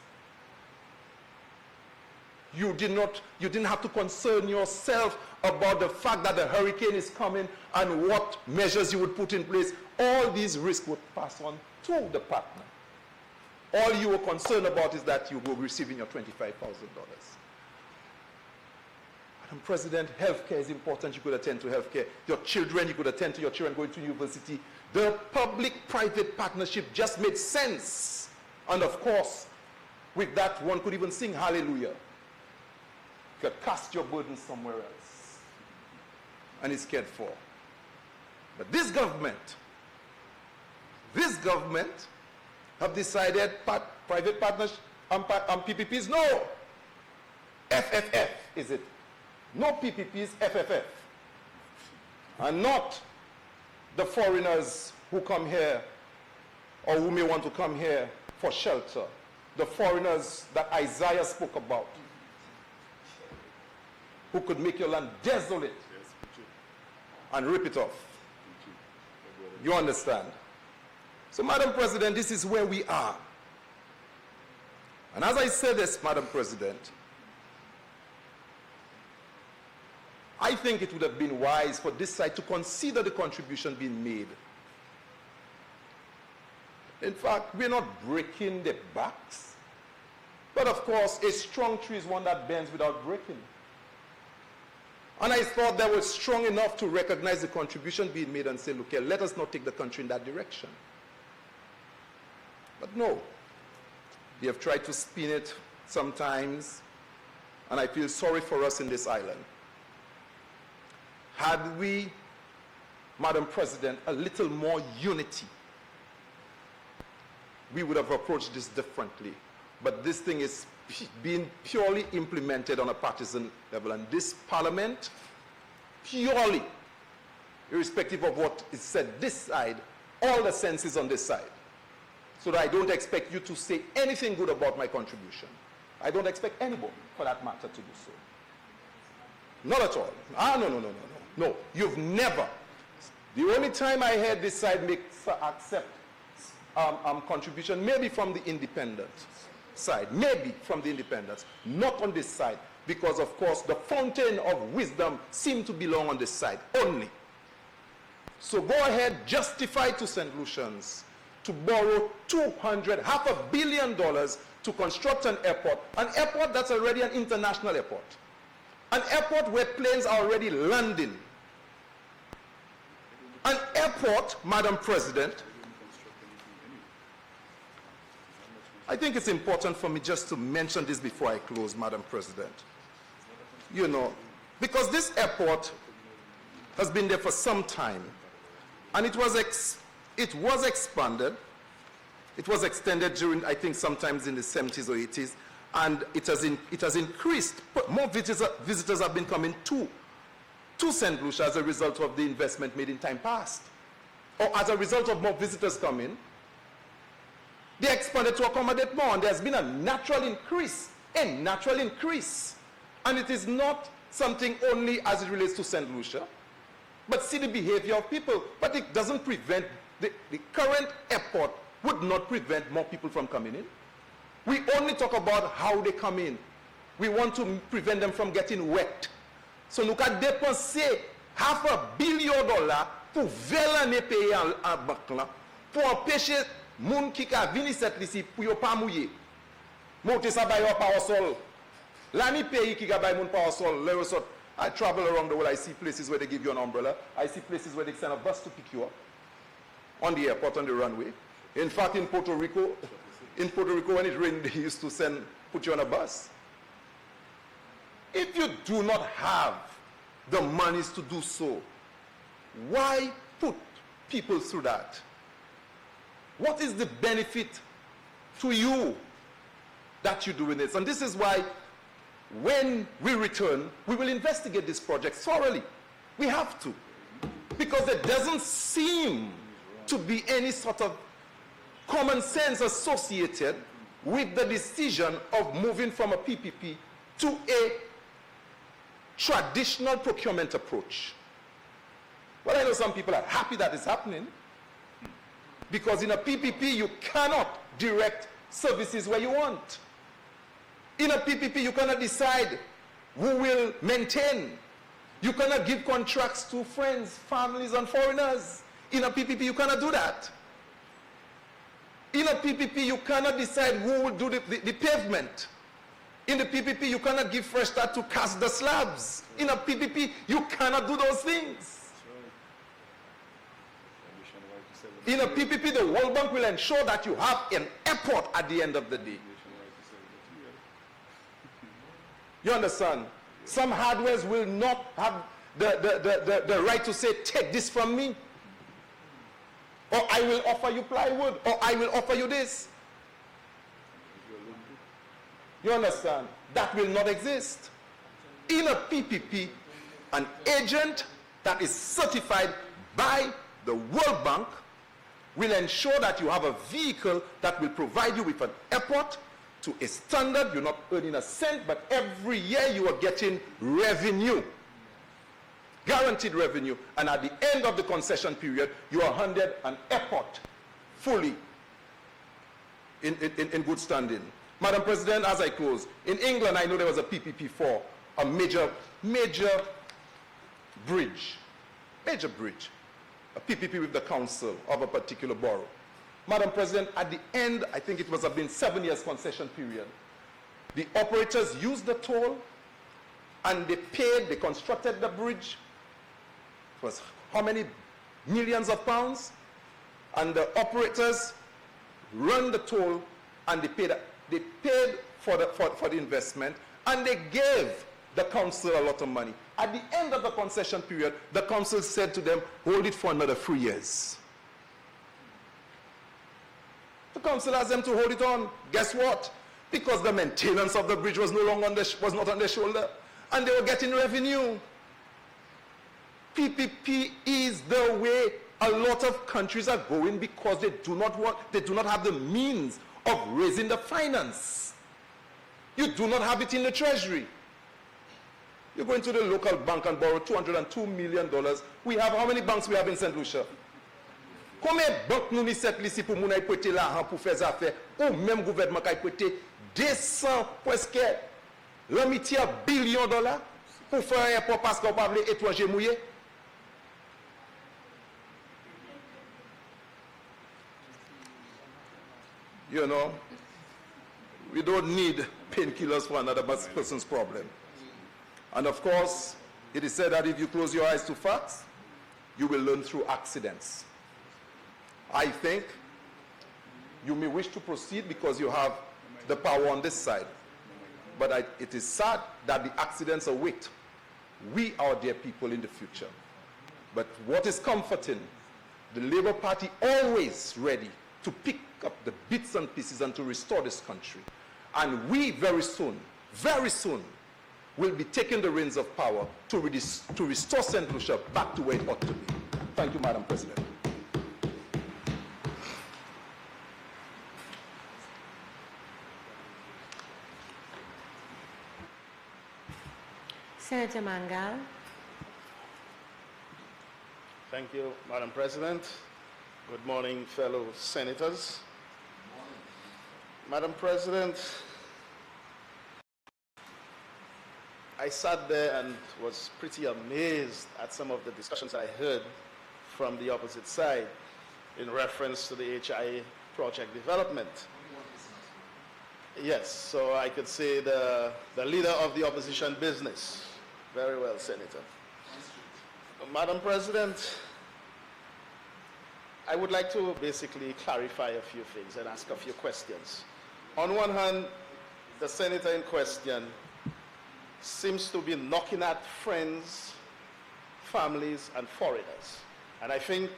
You didn't have to concern yourself about the fact that the hurricane is coming and what measures you would put in place. All these risks would pass on to the partner. All you were concerned about is that you were receiving your $25,000. Madam President, healthcare is important. You could attend to healthcare. Your children, you could attend to your children going to university. The public-private partnership just made sense. And of course, with that, one could even sing hallelujah. You could cast your burden somewhere else. And it's cared for. But this government have decided private partnership and PPPs, no. FFF, is it? No PPPs, FFF. And not the foreigners who come here or who may want to come here for shelter. The foreigners that Isaiah spoke about, who could make your land desolate and rip it off. You understand? So, Madam President, this is where we are. And as I say this, Madam President, I think it would have been wise for this side to consider the contribution being made. In fact, we're not breaking the backs. But of course, a strong tree is one that bends without breaking. And I thought that was strong enough to recognize the contribution being made and say, look here, let us not take the country in that direction. But no, they have tried to spin it sometimes, and I feel sorry for us in this island. Had we, Madam President, a little more unity, we would have approached this differently. But this thing is being purely implemented on a partisan level, and this parliament, purely, irrespective of what is said this side, all the sense is on this side. So that I don't expect you to say anything good about my contribution. I don't expect anybody, for that matter, to do so. Not at all. No, you've never. The only time I heard this side accept contribution, maybe from the independent side, maybe from the independents, not on this side, because of course the fountain of wisdom seemed to belong on this side only. So go ahead, justify to St. Lucians to borrow $500 million to construct an airport that's already an international airport, an airport where planes are already landing, an airport, Madam President. I think it's important for me just to mention this before I close, Madam President. You know, because this airport has been there for some time, and it was expanded. It was extended during, I think, sometimes in the 70s or 80s, and it has increased. But more visitors have been coming to St. Lucia as a result of the investment made in time past, or as a result of more visitors coming. They expanded to accommodate more, and there's been a natural increase, and it is not something only as it relates to St. Lucia, but see the behavior of people. But it doesn't prevent, the current airport would not prevent more people from coming in. We only talk about how they come in. We want to prevent them from getting wet. So look at dépenser $500 million pour faire l'année payer en banque là, pour empêcher moun qui ka vini cette ici pour yo pas mouiller. Monter ça ba yo parasol. L'année payer qui ka bay moun parasol, le resort. I travel around the world, I see places where they give you an umbrella. I see places where they send a bus to pick you up on the airport, on the runway. In fact, in Puerto Rico, when it rained, they used to put you on a bus. If you do not have the monies to do so, why put people through that? What is the benefit to you that you're doing this? And this is why when we return, we will investigate this project thoroughly. We have to. Because there doesn't seem to be any sort of common sense associated with the decision of moving from a PPP to a traditional procurement approach. Well, I know some people are happy that it's happening, because in a PPP you cannot direct services where you want. In a PPP, you cannot decide who will maintain. You cannot give contracts to friends, families, and foreigners. In a PPP, you cannot do that. In a PPP, you cannot decide who will do the pavement. In the PPP, you cannot give Fresh Start to cast the slabs. In a PPP, you cannot do those things. In a PPP, the World Bank will ensure that you have an airport at the end of the day. You understand? Some hardwares will not have the right to say, take this from me. Or I will offer you plywood. Or I will offer you this. You understand? That will not exist. In a PPP, an agent that is certified by the World Bank will ensure that you have a vehicle that will provide you with an airport to a standard. You're not earning a cent, but every year you are getting revenue. Guaranteed revenue. And at the end of the concession period, you are handed an airport fully in good standing. Madam President, as I close, in England, I know there was a PPP for a major bridge, a PPP with the council of a particular borough. Madam President, at the end, I think it must have been 7 years concession period, the operators used the toll and they constructed the bridge. It was how many millions of pounds? And the operators run the toll and they paid for the investment, and they gave the council a lot of money. At the end of the concession period, the council said to them, hold it for another 3 years. The council asked them to hold it on. Guess what? Because the maintenance of the bridge was not on their shoulder, and they were getting revenue. PPP is the way a lot of countries are going because they do not have the means of raising the finance. You do not have it in the treasury. You go into the local bank and borrow $202 million. We have, how many banks we have in St. Lucia? Combien de banques nous ni set ici pour nous prêter l'argent pour faire des affaires, ou même gouvernement qui a prêté 200 presque l'amitié billion dollars pour faire un airport parce qu'on parle étranger mouillé? You know, we don't need painkillers for another person's problem. And of course, it is said that if you close your eyes to facts, you will learn through accidents. I think you may wish to proceed because you have the power on this side. But it is sad that the accidents await we, our dear people, in the future. But what is comforting, the Labour Party always ready to pick up the bits and pieces and to restore this country. And we very soon, will be taking the reins of power to restore St. Lucia back to where it ought to be. Thank you, Madam President. Senator Mangal. Thank you, Madam President. Good morning, fellow senators. Madam President, I sat there and was pretty amazed at some of the discussions I heard from the opposite side in reference to the HIA project development. Yes, so I could say the leader of the opposition business. Very well, Senator. Madam President, I would like to basically clarify a few things and ask a few questions. On one hand, the senator in question seems to be knocking at friends, families, and foreigners. And I think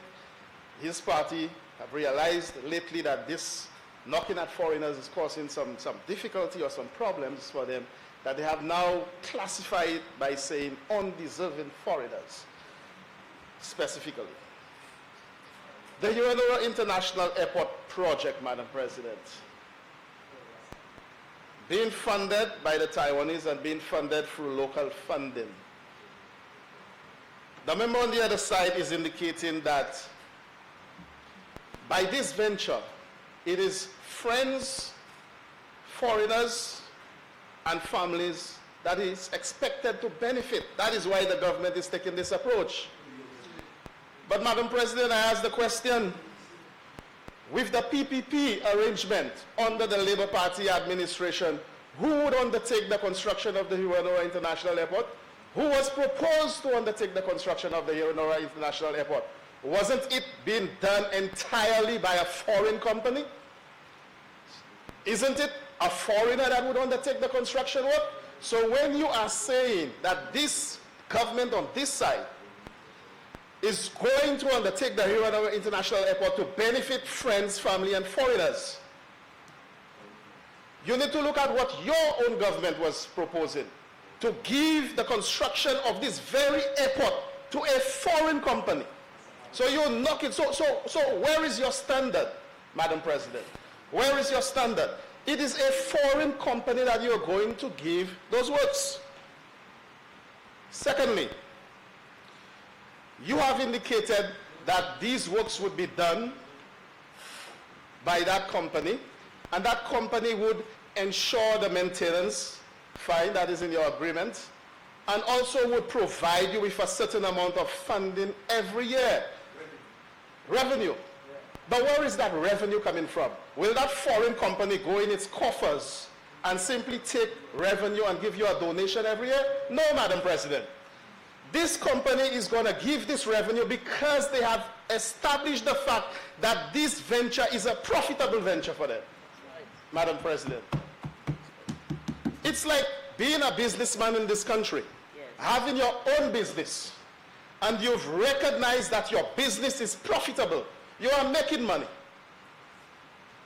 his party have realized lately that this knocking at foreigners is causing some difficulty or some problems for them, that they have now classified it by saying undeserving foreigners, specifically. The Urenora International Airport project, Madam President, being funded by the Taiwanese and being funded through local funding. The member on the other side is indicating that by this venture, it is friends, foreigners, and families that is expected to benefit. That is why the government is taking this approach. But Madam President, I ask the question, with the PPP arrangement under the Labour Party administration, who would undertake the construction of the Hiranora International Airport? Who was proposed to undertake the construction of the Hiranora International Airport? Wasn't it being done entirely by a foreign company? Isn't it a foreigner that would undertake the construction work? So when you are saying that this government on this side is going to undertake the Hiranora International Airport to benefit friends, family, and foreigners, you need to look at what your own government was proposing, to give the construction of this very airport to a foreign company. So you knock it. So where is your standard, Madam President? Where is your standard? It is a foreign company that you're going to give those works. Secondly, you have indicated that these works would be done by that company, and that company would ensure the maintenance, fine, that is in your agreement, and also would provide you with a certain amount of funding every year. Revenue. But where is that revenue coming from? Will that foreign company go in its coffers and simply take revenue and give you a donation every year? No, Madam President. This company is going to give this revenue because they have established the fact that this venture is a profitable venture for them. Madam President. It's like being a businessman in this country, having your own business, and you've recognized that your business is profitable. You are making money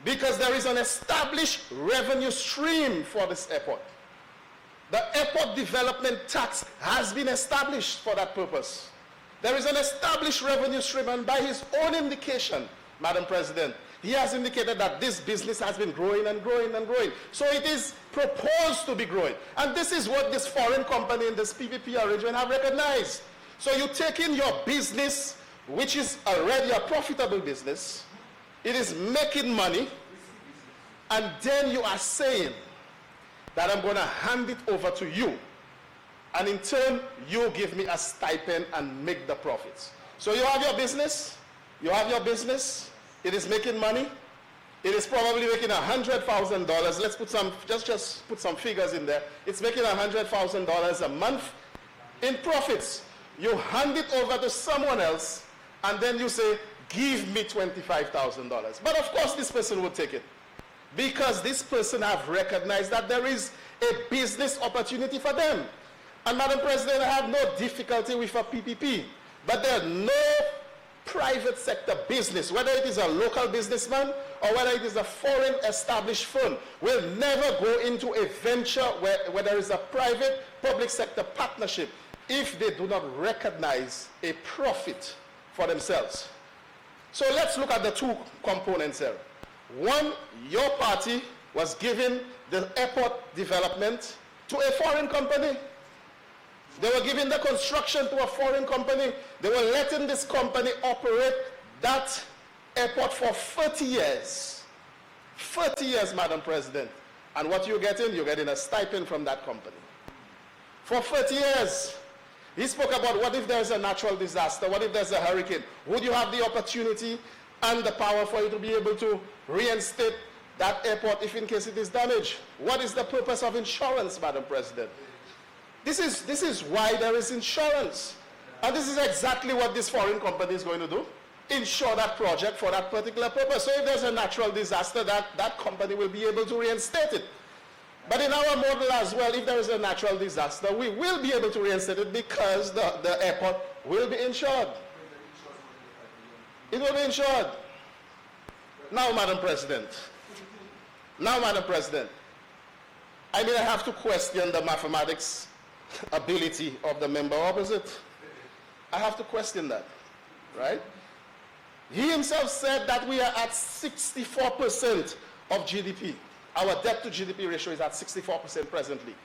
because there is an established revenue stream for this airport. The airport development tax has been established for that purpose. There is an established revenue stream, and by his own indication, Madam President, he has indicated that this business has been growing and growing and growing. So it is proposed to be growing. And this is what this foreign company in this PPP arrangement have recognized. So you take in your business, which is already a profitable business, it is making money, and then you are saying that I'm going to hand it over to you, and in turn, you give me a stipend and make the profits. So you have your business, it is making money, it is probably making $100,000. Let's put some, just put some figures in there. It's making $100,000 a month in profits. You hand it over to someone else, and then you say, give me $25,000. But of course, this person will take it, because this person have recognized that there is a business opportunity for them. And Madam President, I have no difficulty with a PPP, but there are no private sector business, whether it is a local businessman or whether it is a foreign established firm, will never go into a venture where there is a private public sector partnership if they do not recognize a profit for themselves. So let's look at the two components here. One, your party was giving the airport development to a foreign company. They were giving the construction to a foreign company. They were letting this company operate that airport for 30 years. 30 years, Madam President. And what you're getting a stipend from that company. For 30 years. He spoke about what if there's a natural disaster, what if there's a hurricane? Would you have the opportunity and the power for you to be able to reinstate that airport if in case it is damaged? What is the purpose of insurance, Madam President? This is why there is insurance. And this is exactly what this foreign company is going to do. Insure that project for that particular purpose. So if there's a natural disaster, that company will be able to reinstate it. But in our model as well, if there is a natural disaster, we will be able to reinstate it because the airport will be insured. It will be insured. Now, Madam President, I mean, I have to question the mathematics ability of the member opposite. I have to question that, right? He himself said that we are at 64% of GDP. Our debt to GDP ratio is at 64% presently.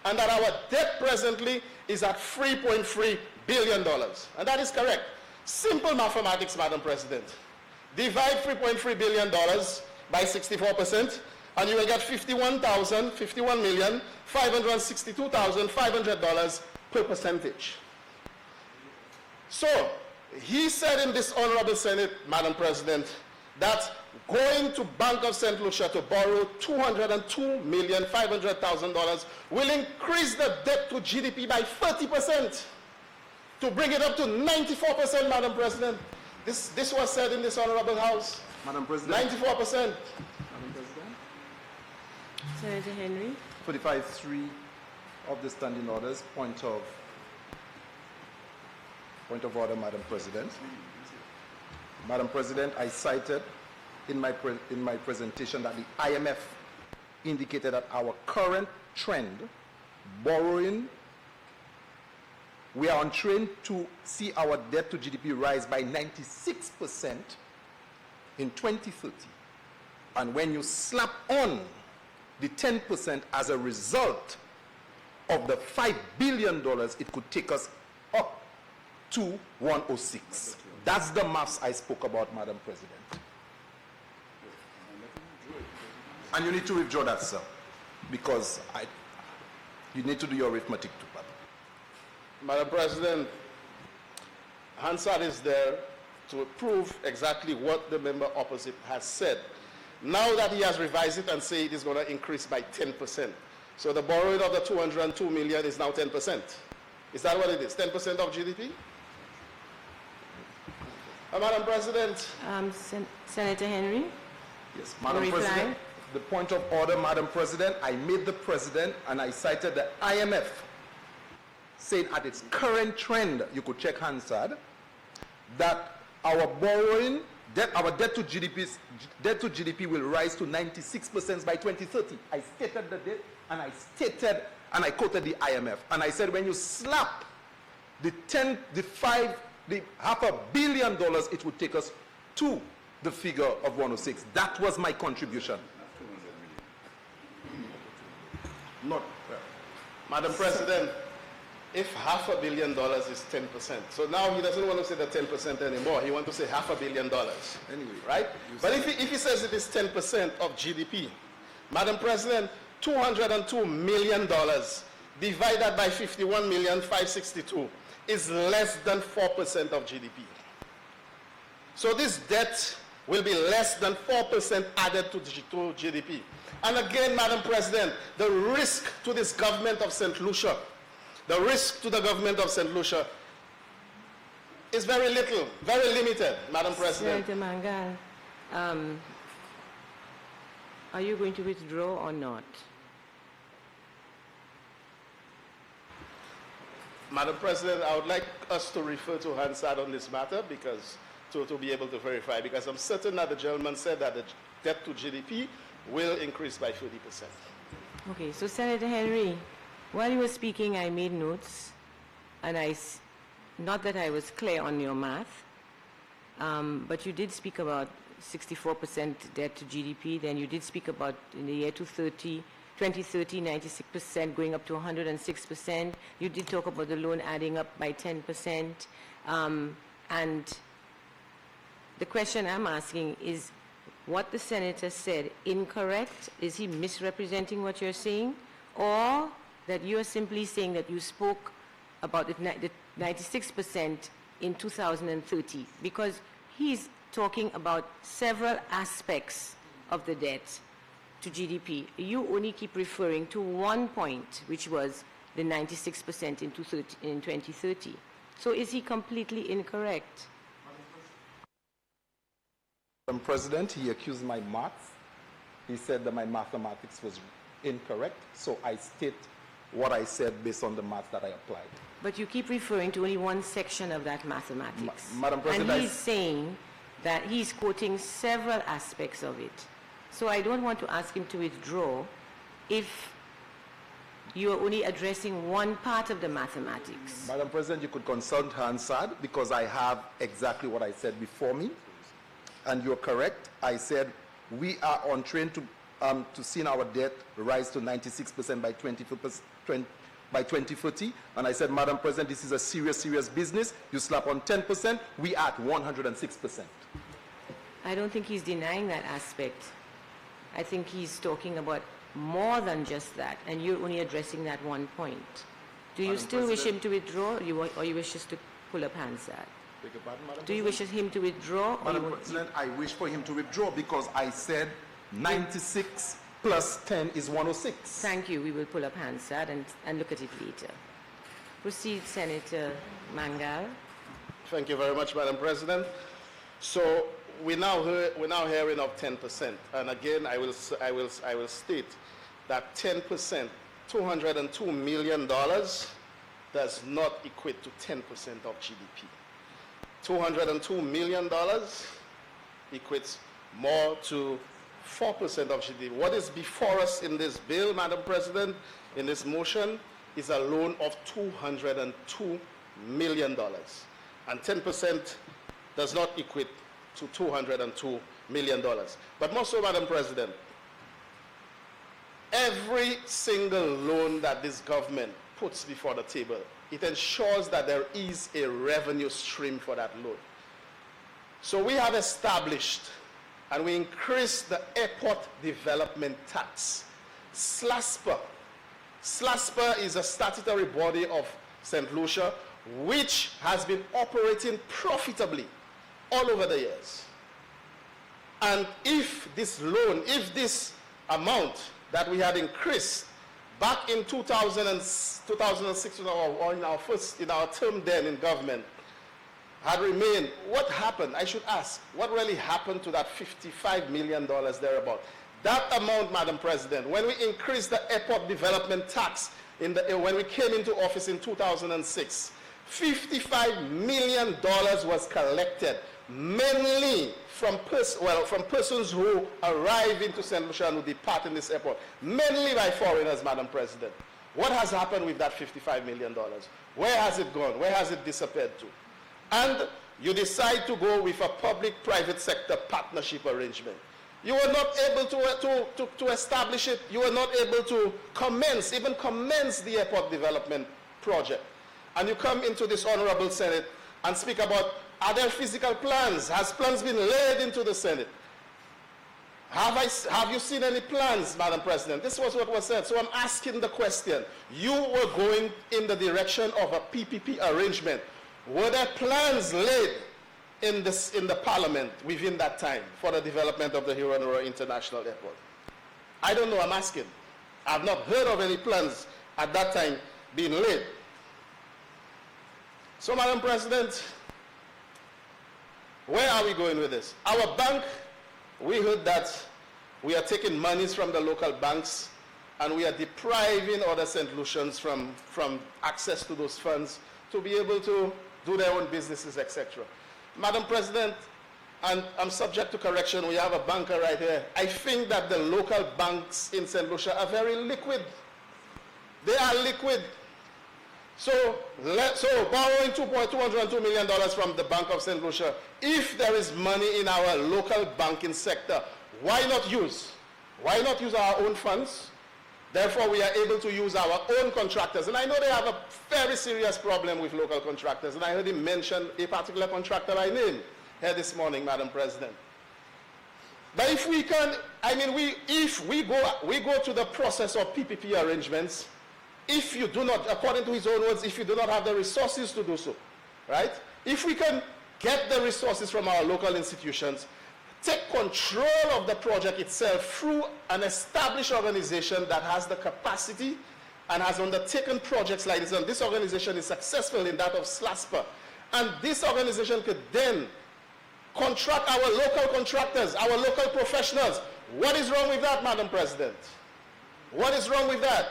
And that our debt presently is at $3.3 billion. And that is correct. Simple mathematics, Madam President. Divide $3.3 billion by 64%, and you will get $51,562,500 per percentage. So, he said in this Honorable Senate, Madam President, that going to Bank of St. Lucia to borrow $202,500,000 will increase the debt to GDP by 30%, to bring it up to 94%, Madam President. This was said in this Honorable House. Madam President. 94%. Madam President. Senator Henry. 45.3 of the standing orders. Point of order, Madam President. Madam President, I cited in my presentation that the IMF indicated that our current trend, borrowing, we are on train to see our debt to GDP rise by 96% in 2030. And when you slap on the 10% as a result of the $5 billion, it could take us up to 106. That's the maths I spoke about, Madam President. And you need to withdraw that, sir, because you need to do your arithmetic too, Papa. Madam President, Hansard is there to prove exactly what the member opposite has said. Now that he has revised it and said it is going to increase by 10%. So the borrowing of the 202 million is now 10%. Is that what it is? 10% of GDP? Madam President. Senator Henry. Yes, Madam President. The point of order, Madam President, I made the President and I cited the IMF saying at its current trend, you could check Hansard, that our borrowing, our debt to GDP will rise to 96% by 2030. I stated the date and I quoted the IMF. And I said when you slap the $500 million, it would take us to the figure of 106. That was my contribution. Not, Madam President, if $500 million is 10%, so now he doesn't want to say the 10% anymore. He wants to say $500 million. Anyway, right? But if he says it is 10% of GDP, Madam President, $202 million divided by 51,562 is less than 4% of GDP. So this debt will be less than 4% added to GDP. And again, Madam President, the risk to this government of St. Lucia, the risk to the government of St. Lucia is very little, very limited, Madam President. Senator Mangal, are you going to withdraw or not? Madam President, I would like us to refer to Hansard on this matter because to be able to verify, because I'm certain that the gentleman said that the debt to GDP will increase by 30%. Okay, so Senator Henry, while you were speaking, I made notes, and not that I was clear on your math, but you did speak about 64% debt to GDP, then you did speak about in the year 2030, 96% going up to 106%. You did talk about the loan adding up by 10%. And the question I'm asking is, what the senator said incorrect? Is he misrepresenting what you're saying? Or that you're simply saying that you spoke about the 96% in 2030? Because he's talking about several aspects of the debt to GDP. You only keep referring to one point, which was the 96% in 2030. So is he completely incorrect? Madam President, he accused my maths. He said that my mathematics was incorrect. So I state what I said based on the math that I applied. But you keep referring to only one section of that mathematics. Madam President, and he's saying that he's quoting several aspects of it. So I don't want to ask him to withdraw if you are only addressing one part of the mathematics. Madam President, you could consult Hansard because I have exactly what I said before me. And you're correct. I said we are on train to see our debt rise to 96% by 2030. And I said, Madam President, this is a serious business. You slap on 10%, we are at 106%. I don't think he's denying that aspect. I think he's talking about more than just that, and you're only addressing that one point. Do you Madam still wish him President. to withdraw, or you wish us to pull up Hansard? Beg your pardon, Madam Do you wish him to withdraw? Or Madam you President, I wish for him to withdraw because I said 96 plus 10 is 106. Thank you. We will pull up Hansard and look at it later. Proceed, Senator Mangal. Thank you very much, Madam President. So we're now hearing of 10%, and again, I will state that 10%, $202 million, does not equate to 10% of GDP. $202 million equates more to 4% of GDP. What is before us in this bill, Madam President, in this motion, is a loan of $202 million. And 10% does not equate to $202 million. But more so, Madam President, every single loan that this government puts before the table, it ensures that there is a revenue stream for that loan. So we have established and we increased the airport development tax. SLASPA. SLASPA is a statutory body of St. Lucia which has been operating profitably all over the years. And if this loan, if this amount that we had increased back in 2006 or in our term then in government had remained, what happened? I should ask, what really happened to that $55 million thereabout? That amount, Madam President, when we increased the airport development tax when we came into office in 2006, $55 million was collected, mainly from persons who arrive into St. Lucia and who depart in this airport, mainly by foreigners, Madam President. What has happened with that $55 million? Where has it gone? Where has it disappeared to? And you decide to go with a public-private sector partnership arrangement. You were not able to establish it. You were not able to even commence the airport development project. And you come into this honorable Senate and speak about, are there physical plans? Has plans been laid into the Senate? Have you seen any plans, Madam President? This was what was said. So I'm asking the question. You were going in the direction of a PPP arrangement. Were there plans laid in the Parliament within that time for the development of the Hiranura International Airport? I don't know, I'm asking. I've not heard of any plans at that time being laid. So, Madam President, where are we going with this? Our bank, we heard that we are taking monies from the local banks and we are depriving other St. Lucians from access to those funds to be able to do their own businesses, etc. Madam President, and I'm subject to correction, we have a banker right here. I think that the local banks in St. Lucia are very liquid. They are liquid. So borrowing $202 million from the Bank of St. Lucia, if there is money in our local banking sector, why not use? Why not use our own funds? Therefore, we are able to use our own contractors. And I know they have a very serious problem with local contractors. And I heard him mention a particular contractor by name here this morning, Madam President. But if we can, if we go to the process of PPP arrangements, if you do not, according to his own words, if you do not have the resources to do so, right? If we can get the resources from our local institutions, take control of the project itself through an established organization that has the capacity and has undertaken projects like this, and this organization is successful in that of SLASPA. And this organization could then contract our local contractors, our local professionals. What is wrong with that, Madam President? What is wrong with that?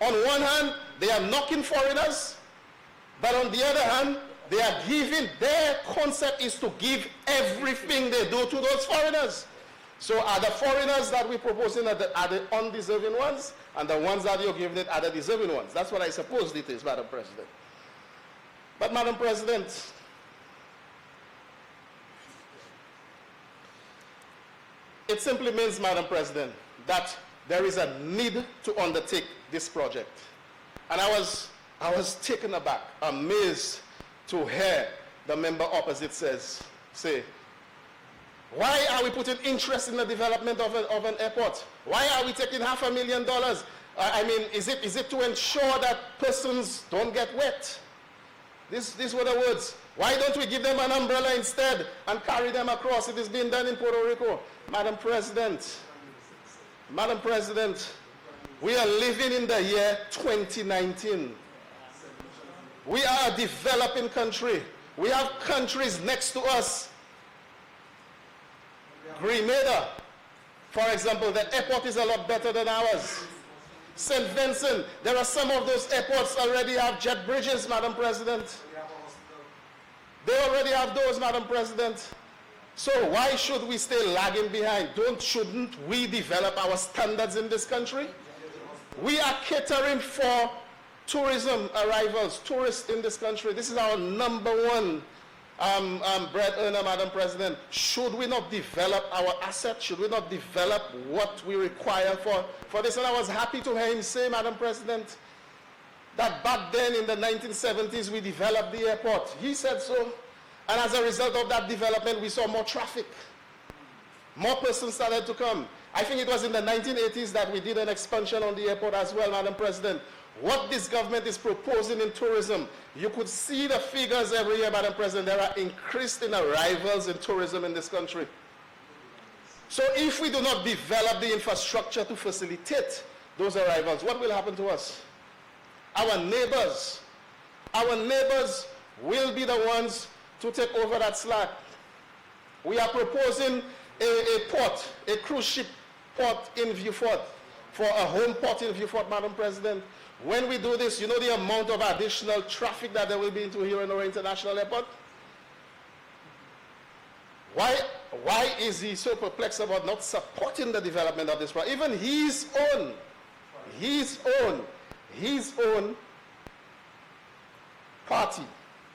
On one hand, they are knocking foreigners, but on the other hand, they are giving, their concept is to give everything they do to those foreigners. So are the foreigners that we're proposing are the undeserving ones, and the ones that you're giving it are the deserving ones? That's what I suppose it is, Madam President. But Madam President, it simply means, Madam President, that there is a need to undertake this project. And I was taken aback, amazed to hear the member opposite say, Why are we putting interest in the development of an airport? Why are we taking $500,000? I mean, is it to ensure that persons don't get wet? These were the words. Why don't we give them an umbrella instead and carry them across? It is being done in Puerto Rico. Madam President, we are living in the year 2019. We are a developing country. We have countries next to us. Grenada, for example, the airport is a lot better than ours. St. Vincent, there are some of those airports already have jet bridges, Madam President. They already have those, Madam President. So why should we stay lagging behind? Shouldn't we develop our standards in this country? We are catering for tourism arrivals, tourists in this country. This is our #1 bread earner, Madam President. Should we not develop our assets? Should we not develop what we require for this? And I was happy to hear him say, Madam President, that back then in the 1970s we developed the airport. He said so. And as a result of that development, we saw more traffic. More persons started to come. I think it was in the 1980s that we did an expansion on the airport as well, Madam President. What this government is proposing in tourism, you could see the figures every year, Madam President. There are increased in arrivals in tourism in this country. So if we do not develop the infrastructure to facilitate those arrivals, what will happen to us? Our neighbors will be the ones to take over that slack. We are proposing a port, a cruise ship port in Vieux-Fort, for a home port in Vieux-Fort, Madam President. When we do this, you know the amount of additional traffic that there will be into Hirano International Airport? Why is he so perplexed about not supporting the development of this project? Even his own party,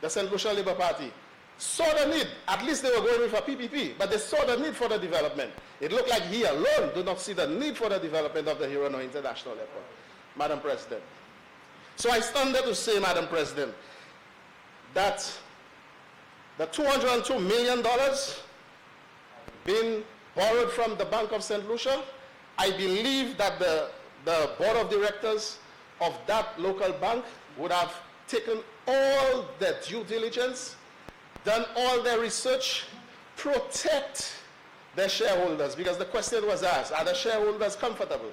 the St. Lucia Labour Party, saw the need. At least they were going with a PPP, but they saw the need for the development. It looked like he alone did not see the need for the development of the Hirano International Airport, Madam President. So I stand there to say, Madam President, that the $202 million being borrowed from the Bank of St. Lucia, I believe that the board of directors of that local bank would have taken all their due diligence, done all their research, protect their shareholders, because the question was asked, are the shareholders comfortable?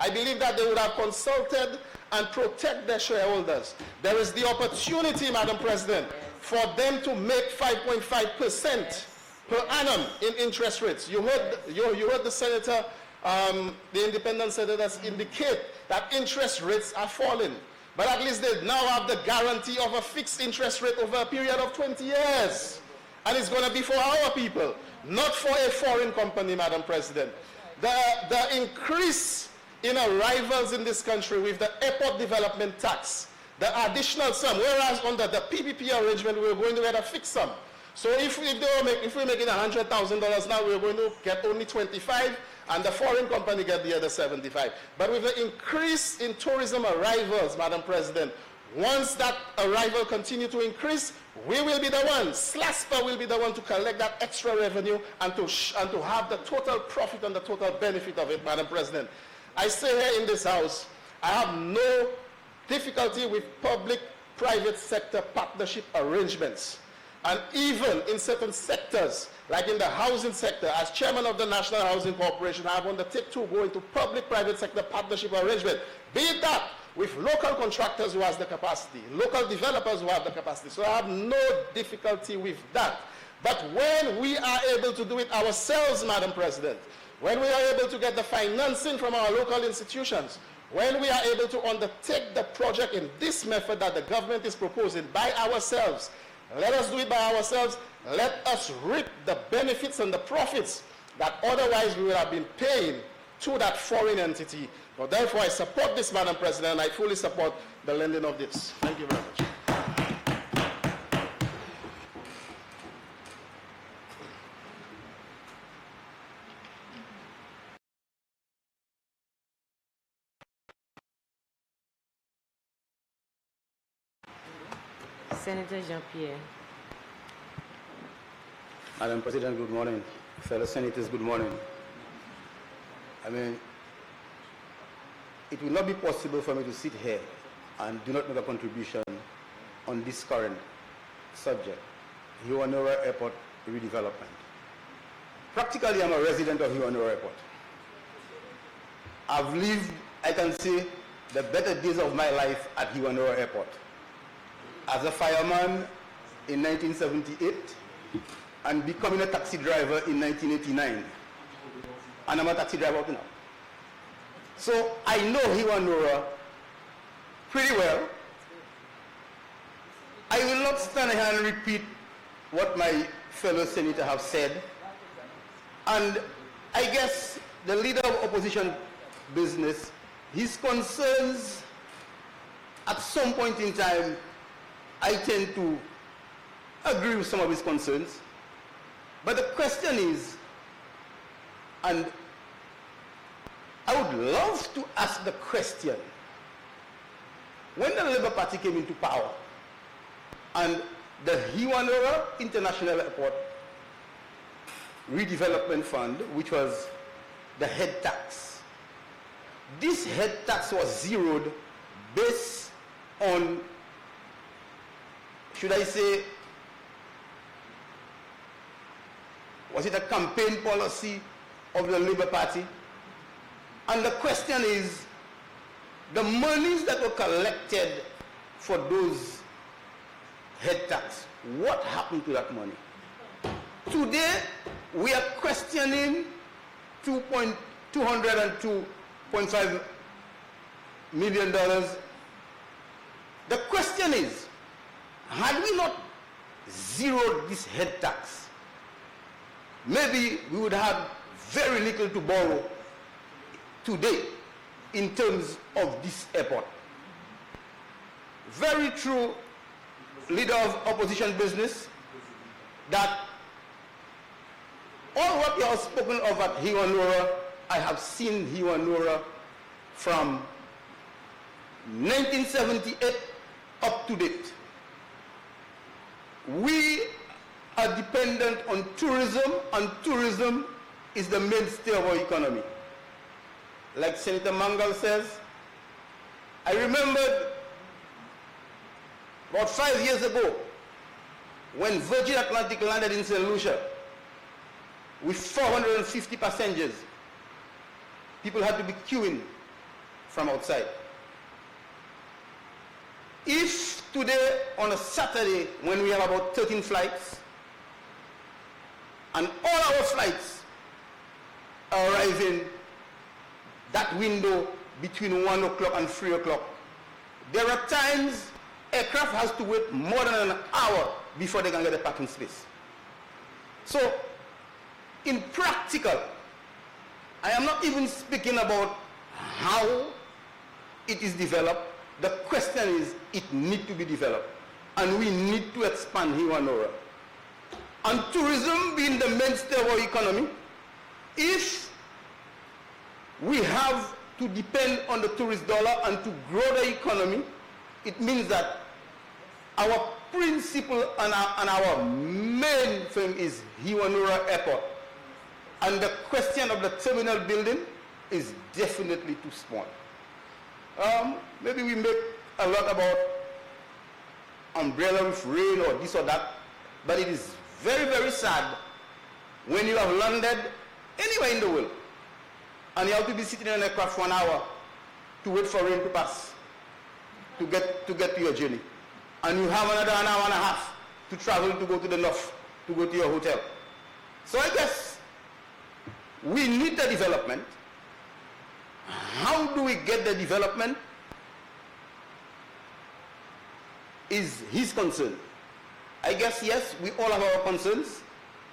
I believe that they would have consulted and protect their shareholders. There is the opportunity, Madam President, for them to make 5.5% per annum in interest rates. You heard the senator, the independent senators indicate that interest rates are falling. But at least they now have the guarantee of a fixed interest rate over a period of 20 years. And it's going to be for our people, not for a foreign company, Madam President. The increase in arrivals in this country with the airport development tax, the additional sum, whereas under the PPP arrangement, we were going to get a fixed sum. So if we're making $100,000 now, we're going to get only 25, and the foreign company get the other 75. But with the increase in tourism arrivals, Madam President, once that arrival continue to increase, we will be the one, SLASPA will be the one to collect that extra revenue and to have the total profit and the total benefit of it, Madam President. I say here in this house, I have no difficulty with public-private sector partnership arrangements. And even in certain sectors, like in the housing sector, as chairman of the National Housing Corporation, I have undertaken to go into public-private sector partnership arrangement, be it that with local contractors who has the capacity, local developers who have the capacity. So I have no difficulty with that. But when we are able to do it ourselves, Madam President, when we are able to get the financing from our local institutions, when we are able to undertake the project in this method that the government is proposing by ourselves, let us do it by ourselves. Let us reap the benefits and the profits that otherwise we would have been paying to that foreign entity. So therefore, I support this, Madam President, and I fully support the lending of this. Thank you very much. Senator Jean-Pierre. Madam President, good morning. Fellow senators, good morning. I mean, it will not be possible for me to sit here and do not make a contribution on this current subject, Hiwanura Airport redevelopment. Practically, I'm a resident of Hiwanura Airport. I've lived, I can say, the better days of my life at Hiwanura Airport. As a fireman in 1978 and becoming a taxi driver in 1989. And I'm a taxi driver up now. So I know Hiwanura pretty well. I will not stand here and repeat what my fellow senator have said. And I guess the leader of opposition business, his concerns, at some point in time, I tend to agree with some of his concerns. But the question is, and I would love to ask the question, when the Labour Party came into power and the Hiwanura International Airport Redevelopment Fund, which was the head tax, this head tax was zeroed based on, should I say, was it a campaign policy of the Labour Party? And the question is, the monies that were collected for those head tax, what happened to that money? Today, we are questioning $202.5 million. The question is, had we not zeroed this head tax, maybe we would have very little to borrow today in terms of this airport. Very true, leader of opposition business, that all what you have spoken of at Hiwanura, I have seen Hiwanura from 1978 up to date. We are dependent on tourism, and tourism is the mainstay of our economy. Like Senator Mangal says, I remembered about 5 years ago when Virgin Atlantic landed in St. Lucia with 450 passengers. People had to be queuing from outside. If today on a Saturday when we have about 13 flights and all our flights are arriving that window between 1 o'clock and 3 o'clock, there are times aircraft has to wait more than an hour before they can get a parking space. So in practical, I am not even speaking about how it is developed. The question is, it needs to be developed. And we need to expand Hiwanura. And tourism being the mainstay of our economy, if we have to depend on the tourist dollar and to grow the economy, it means that our principle and our main thing is Hiwanura Airport. And the question of the terminal building is definitely too small. Maybe we make a lot about umbrella with rain or this or that, but it is very, very sad when you have landed anywhere in the world and you have to be sitting in an aircraft for an hour to wait for rain to pass to get to your journey. And you have another an hour and a half to travel to go to the north, to go to your hotel. So I guess we need the development. How do we get the development is his concern. I guess, yes, we all have our concerns.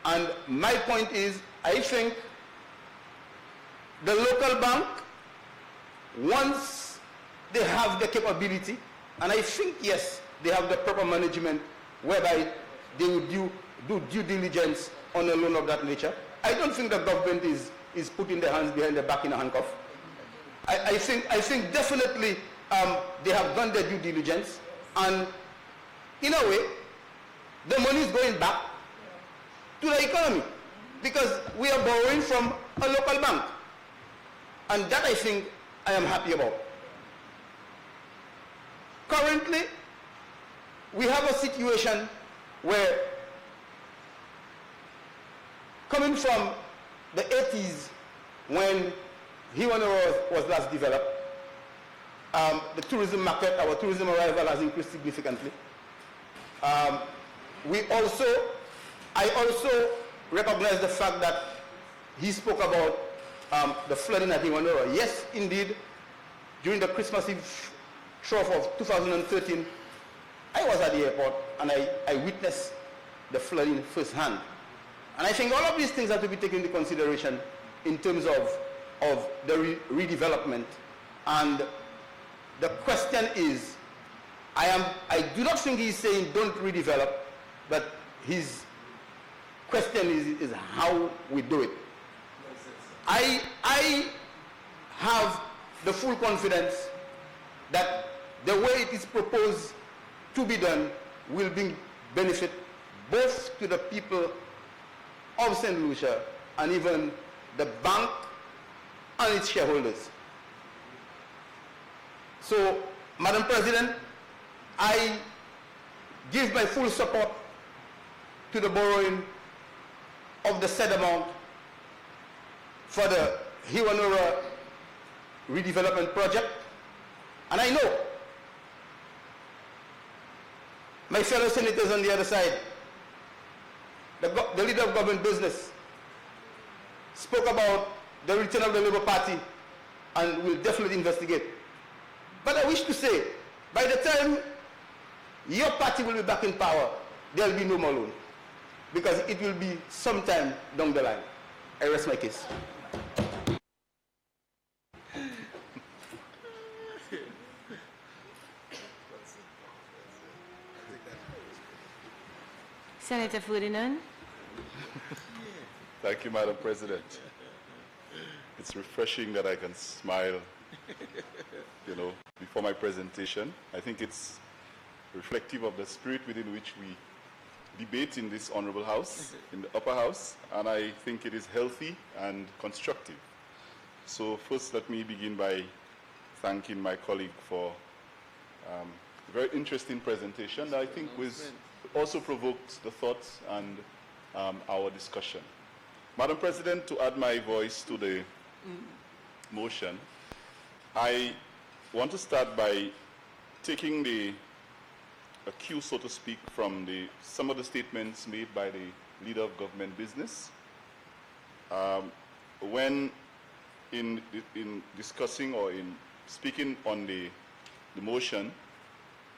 And my point is, I think the local bank, once they have the capability, and I think, yes, they have the proper management whereby they would do due diligence on a loan of that nature. I don't think the government is putting their hands behind their back in a handcuff. I think definitely they have done their due diligence, and in a way, the money is going back to the economy. because we are borrowing from a local bank. And that I think I am happy about. Currently, we have a situation where, coming from the 80s when Hiwanoro was last developed, the tourism market, our tourism arrival has increased significantly. I also recognize the fact that he spoke about the flooding at Hiwanoro. Yes, indeed, during the Christmas Eve trough of 2013, I was at the airport and I witnessed the flooding firsthand. And I think all of these things have to be taken into consideration in terms of the redevelopment. And the question is, I do not think he's saying don't redevelop, but his question is how we do it. I have the full confidence that the way it is proposed to be done will bring benefit both to the people of St. Lucia and even the bank and its shareholders. So, Madam President, I give my full support to the borrowing of the said amount for the Hiwanoro redevelopment project. And I know my fellow senators on the other side, the leader of government business, spoke about the return of the Labour Party and will definitely investigate. But I wish to say, by the time your party will be back in power, there will be no more loan, because it will be sometime down the line. I rest my case. Senator Ferdinand. Thank you, Madam President. It's refreshing that I can smile, before my presentation. I think it's reflective of the spirit within which we debate in this honorable house, in the upper house, and I think it is healthy and constructive. So first, let me begin by thanking my colleague for a very interesting presentation that I think also provoked the thoughts and our discussion. Madam President, to add my voice to the motion, I want to start by taking a cue, so to speak, from some of the statements made by the leader of government business. When in discussing or in speaking on the motion,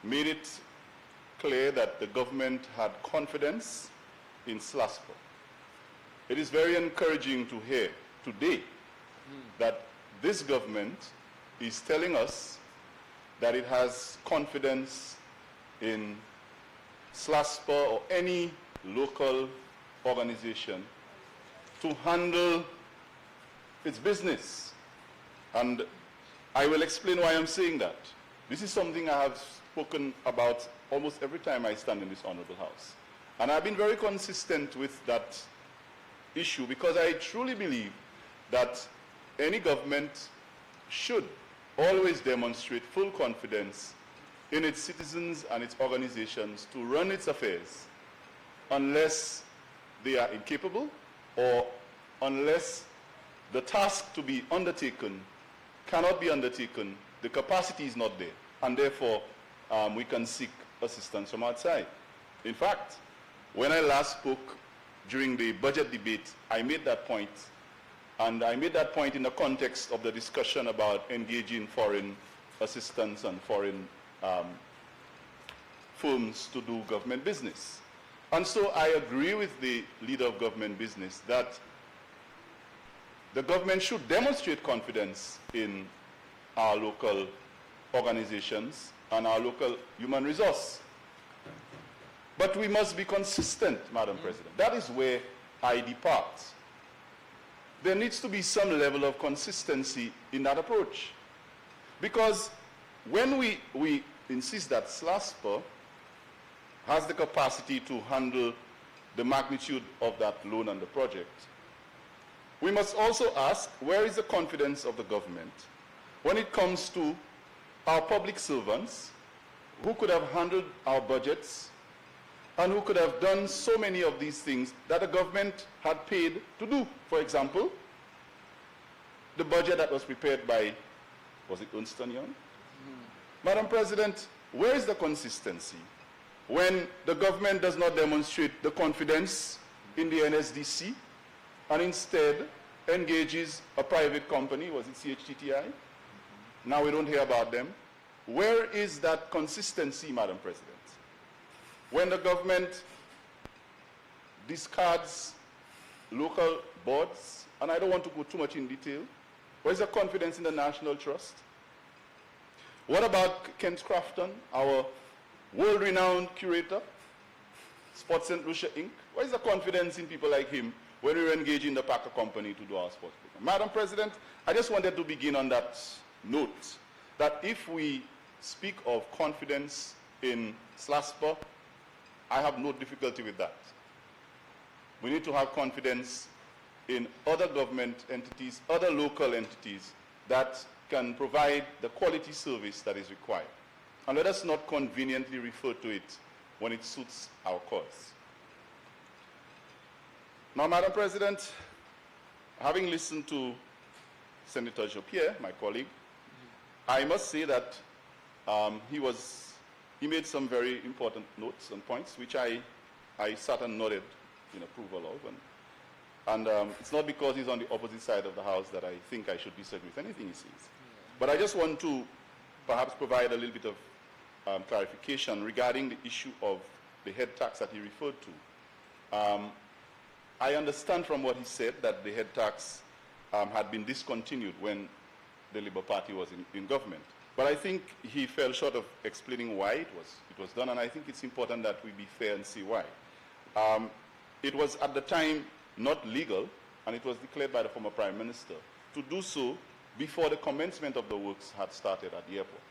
made it clear that the government had confidence in SLASPO. It is very encouraging to hear today that this government is telling us that it has confidence in SLASPO or any local organization to handle its business. And I will explain why I'm saying that. This is something I have spoken about almost every time I stand in this honorable house. And I've been very consistent with that issue because I truly believe that any government should always demonstrate full confidence in its citizens and its organizations to run its affairs unless they are incapable or unless the task to be undertaken cannot be undertaken, the capacity is not there, and therefore we can seek assistance from outside. In fact, when I last spoke during the budget debate, I made that point, and I made that point in the context of the discussion about engaging foreign assistance and foreign firms to do government business. And so I agree with the leader of government business that the government should demonstrate confidence in our local organizations and our local human resource. But we must be consistent, Madam President. That is where I depart. There needs to be some level of consistency in that approach. Because when we insist that SLASPO has the capacity to handle the magnitude of that loan and the project, we must also ask, where is the confidence of the government when it comes to our public servants who could have handled our budgets and who could have done so many of these things that the government had paid to do? For example, the budget that was prepared by, was it Ernst & Young? Madam President, where is the consistency when the government does not demonstrate the confidence in the NSDC and instead engages a private company, was it CHTTI? Now we don't hear about them. Where is that consistency, Madam President? When the government discards local boards, and I don't want to go too much in detail, where's the confidence in the National Trust? What about Kent Crafton, our world-renowned curator, Sports St. Lucia Inc.? Where's the confidence in people like him when we were engaging the Packer Company to do our sports program? Madam President, I just wanted to begin on that note, that if we speak of confidence in SLASPA, I have no difficulty with that. We need to have confidence in other government entities, other local entities that can provide the quality service that is required. And let us not conveniently refer to it when it suits our cause. Now, Madam President, having listened to Senator Jopierre, my colleague, I must say that he made some very important notes and points, which I sat and nodded in approval of. And it's not because he's on the opposite side of the House that I think I should disagree with anything he says. But I just want to perhaps provide a little bit of clarification regarding the issue of the head tax that he referred to. I understand from what he said that the head tax had been discontinued when the Labour Party was in government. But I think he fell short of explaining why it was done, and I think it's important that we be fair and see why. It was at the time not legal, and it was declared by the former Prime Minister, to do so before the commencement of the works had started at the airport.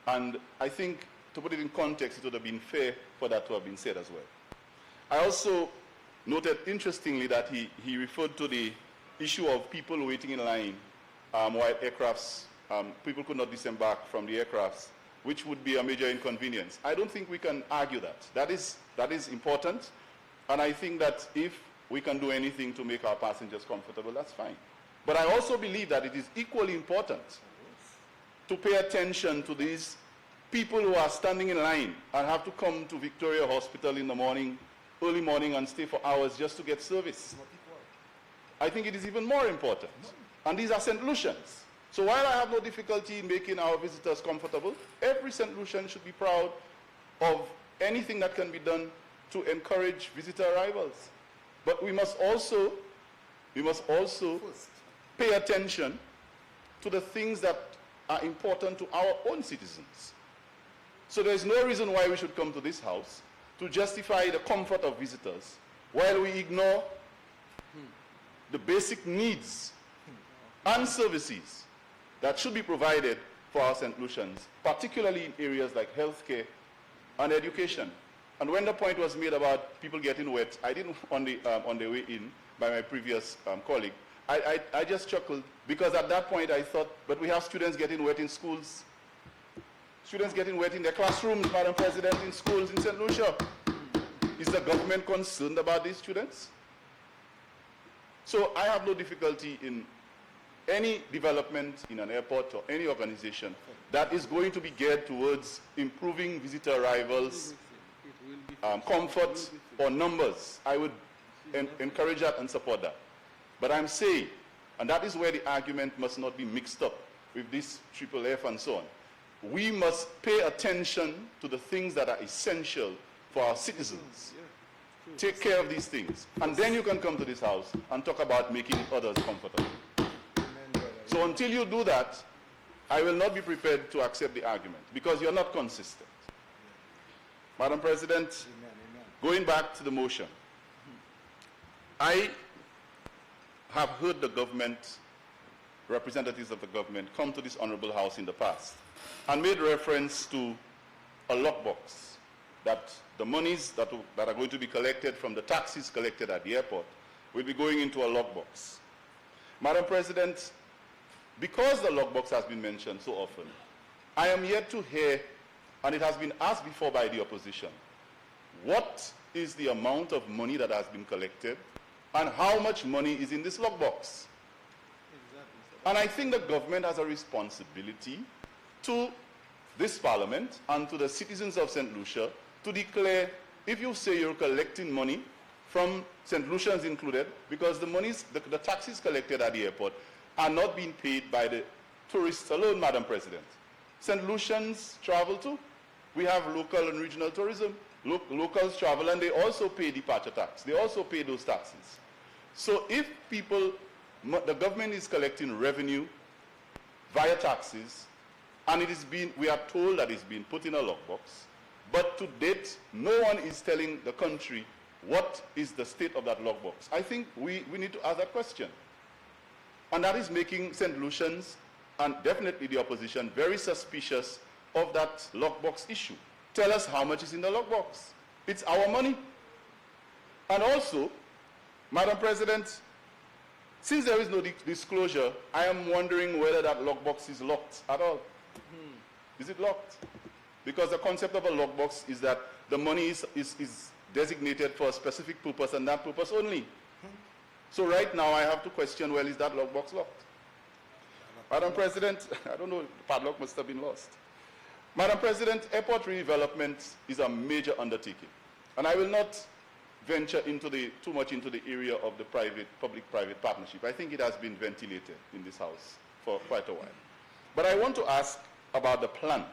And I think, to put it in context, it would have been fair for that to have been said as well. I also noted, interestingly, that he referred to the issue of people waiting in line while aircrafts, people could not disembark from the aircrafts, which would be a major inconvenience. I don't think we can argue that. That is important, and I think that if we can do anything to make our passengers comfortable, that's fine. But I also believe that it is equally important to pay attention to these people who are standing in line and have to come to Victoria Hospital in the morning, early morning, and stay for hours just to get service. I think it is even more important. And these are St. Lucians. So while I have no difficulty in making our visitors comfortable, every St. Lucian should be proud of anything that can be done to encourage visitor arrivals. But we must also pay attention to the things that are important to our own citizens. So there's no reason why we should come to this house to justify the comfort of visitors while we ignore the basic needs and services that should be provided for our St. Lucians, particularly in areas like healthcare and education. And when the point was made about people getting wet, I didn't, on the way in by my previous colleague, I just chuckled because at that point I thought, but we have students getting wet in schools, students getting wet in their classrooms, Madam President, in schools in St. Lucia. Is the government concerned about these students? So I have no difficulty in any development in an airport or any organization that is going to be geared towards improving visitor arrivals, comfort, or numbers. I would encourage that and support that. But I'm saying, and that is where the argument must not be mixed up with this triple F and so on, we must pay attention to the things that are essential for our citizens. Take care of these things. And then you can come to this house and talk about making others comfortable. So until you do that, I will not be prepared to accept the argument because you're not consistent. Madam President, going back to the motion, I have heard the government, representatives of the government, come to this honorable house in the past and made reference to a lockbox, that the monies that are going to be collected from the taxes collected at the airport will be going into a lockbox. Madam President, because the logbox has been mentioned so often, I am yet to hear, and it has been asked before by the opposition, what is the amount of money that has been collected and how much money is in this logbox? And I think the government has a responsibility to this parliament and to the citizens of St. Lucia to declare, if you say you're collecting money from St. Lucians included, because the monies, the taxes collected at the airport are not being paid by the tourists alone, Madam President. St. Lucians travel too. We have local and regional tourism. Locals travel and they also pay departure tax. They also pay those taxes. So if people, the government is collecting revenue via taxes, and we are told that it's been put in a lockbox, but to date, no one is telling the country what is the state of that lockbox. I think we need to ask that question. And that is making St. Lucians, and definitely the opposition, very suspicious of that lockbox issue. Tell us how much is in the lockbox. It's our money. And also, Madam President, since there is no disclosure, I am wondering whether that lockbox is locked at all. Is it locked? Because the concept of a lockbox is that the money is designated for a specific purpose and that purpose only. So right now I have to question, well, is that lockbox locked? Madam President, I don't know, the padlock must have been lost. Madam President, airport redevelopment is a major undertaking. And I will not venture too much into the area of the public-private partnership. I think it has been ventilated in this House for quite a while. But I want to ask about the plan.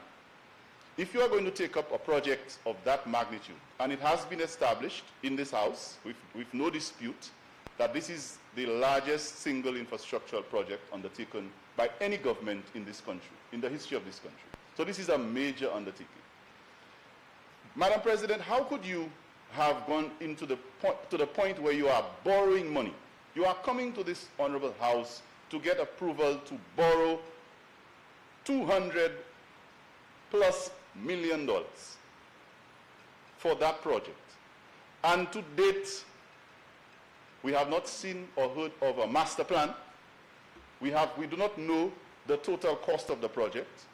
If you are going to take up a project of that magnitude, and it has been established in this House with no dispute that this is the largest single infrastructural project undertaken by any government in this country, in the history of this country. So this is a major undertaking. Madam President, how could you have gone to the point where you are borrowing money? You are coming to this honorable House to get approval to borrow $200+ million for that project. And to date, we have not seen or heard of a master plan. We do not know the total cost of the project,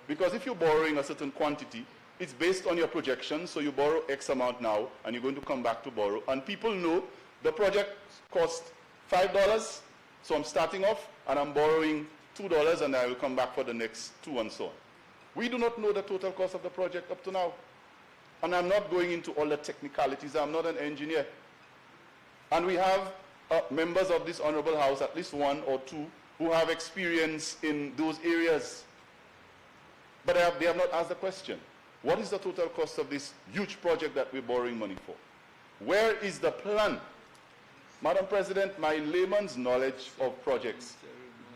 because if you're borrowing a certain quantity, it's based on your projections, so you borrow X amount now, and you're going to come back to borrow. And people know the project cost $5, so I'm starting off, and I'm borrowing $2, and I will come back for the next 2, and so on. We do not know the total cost of the project up to now. And I'm not going into all the technicalities. I'm not an engineer. And we have members of this honorable House, at least 1 or 2, who have experience in those areas. But they have not asked the question. What is the total cost of this huge project that we're borrowing money for? Where is the plan? Madam President, my layman's knowledge of projects,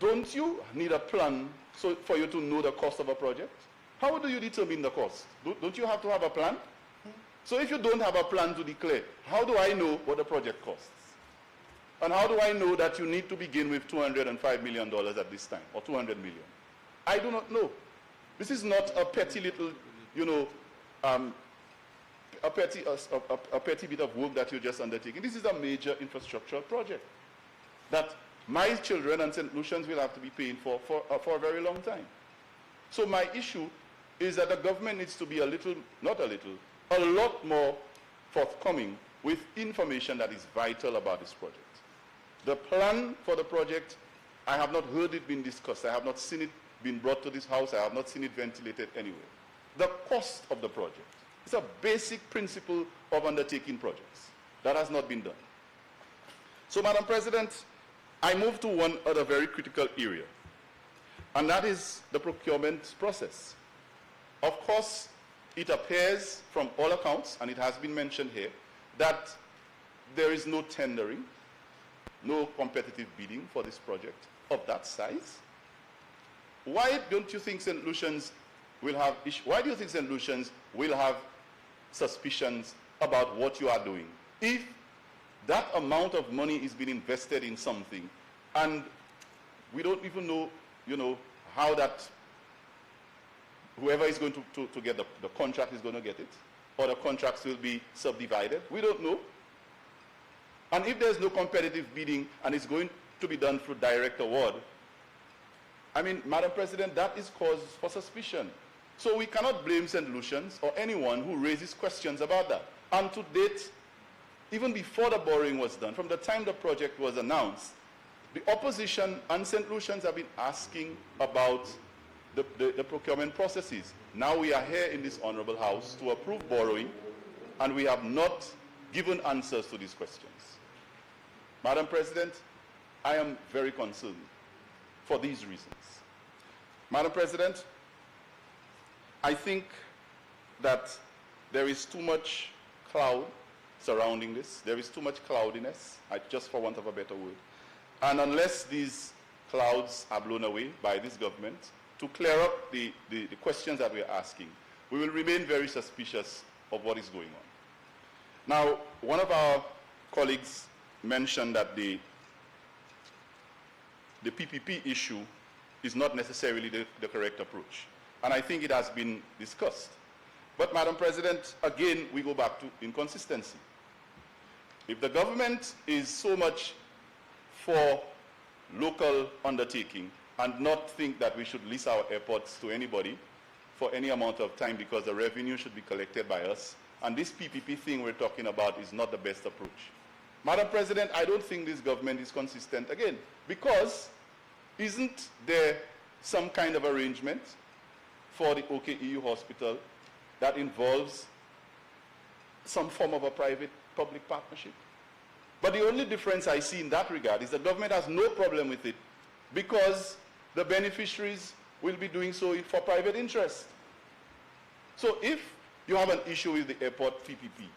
don't you need a plan for you to know the cost of a project? How do you determine the cost? Don't you have to have a plan? So if you don't have a plan to declare, how do I know what the project costs? And how do I know that you need to begin with $205 million at this time, or $200 million? I do not know. This is not a petty little, a petty bit of work that you're just undertaking. This is a major infrastructural project that my children and St. Lucians will have to be paying for a very long time. So my issue is that the government needs to be a lot more forthcoming with information that is vital about this project. The plan for the project, I have not heard it being discussed. I have not seen it being brought to this House. I have not seen it ventilated anywhere. The cost of the project. It's a basic principle of undertaking projects. That has not been done. So, Madam President, I move to one other very critical area, and that is the procurement process. Of course, it appears from all accounts, and it has been mentioned here, that there is no tendering, no competitive bidding for this project of that size. Why don't you think St. Lucians will have suspicions about what you are doing if that amount of money is being invested in something and we don't even know, how that whoever is going to get the contract is going to get it, or the contracts will be subdivided? We don't know. And if there's no competitive bidding and it's going to be done through direct award, I mean, Madam President, that is cause for suspicion. So we cannot blame St. Lucians or anyone who raises questions about that. And to date, even before the borrowing was done, from the time the project was announced, the opposition and St. Lucians have been asking about the procurement processes. Now we are here in this honorable house to approve borrowing, and we have not given answers to these questions. Madam President, I am very concerned for these reasons. Madam President, I think that there is too much cloud surrounding this. There is too much cloudiness, just for want of a better word. And unless these clouds are blown away by this government, to clear up the questions that we are asking, we will remain very suspicious of what is going on. Now, one of our colleagues mentioned that the PPP issue is not necessarily the correct approach. And I think it has been discussed. But, Madam President, again, we go back to inconsistency. If the government is so much for local undertaking and not think that we should lease our airports to anybody for any amount of time because the revenue should be collected by us, and this PPP thing we're talking about is not the best approach. Madam President, I don't think this government is consistent again, because isn't there some kind of arrangement for the OKEU hospital that involves some form of a private-public partnership? But the only difference I see in that regard is the government has no problem with it because the beneficiaries will be doing so for private interest. So if you have an issue with the airport PPP,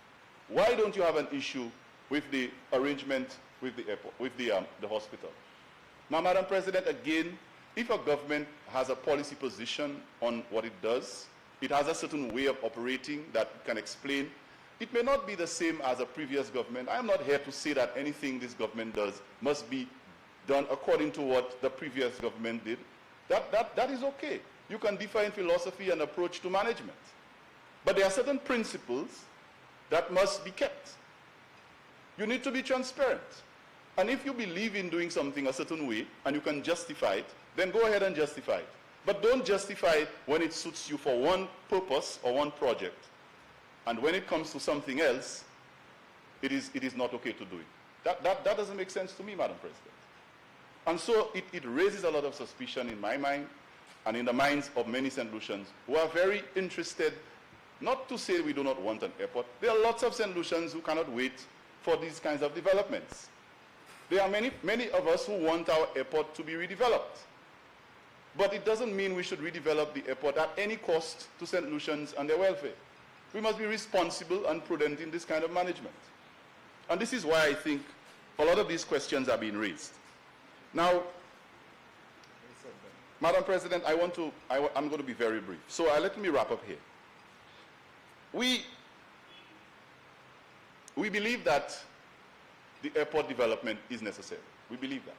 why don't you have an issue with the arrangement with the airport, with the hospital? Now, Madam President, again, if a government has a policy position on what it does, it has a certain way of operating that it can explain. It may not be the same as a previous government. I am not here to say that anything this government does must be done according to what the previous government did. That is okay. You can define philosophy and approach to management. But there are certain principles that must be kept. You need to be transparent. And if you believe in doing something a certain way and you can justify it, then go ahead and justify it. But don't justify it when it suits you for one purpose or one project. And when it comes to something else, it is not okay to do it. That doesn't make sense to me, Madam President. And so it raises a lot of suspicion in my mind and in the minds of many St. Lucians who are very interested, not to say we do not want an airport. There are lots of St. Lucians who cannot wait for these kinds of developments. There are many of us who want our airport to be redeveloped. But it doesn't mean we should redevelop the airport at any cost to St. Lucians and their welfare. We must be responsible and prudent in this kind of management. And this is why I think a lot of these questions are being raised. Now, Madam President, I'm going to be very brief. So let me wrap up here. We believe that the airport development is necessary. We believe that.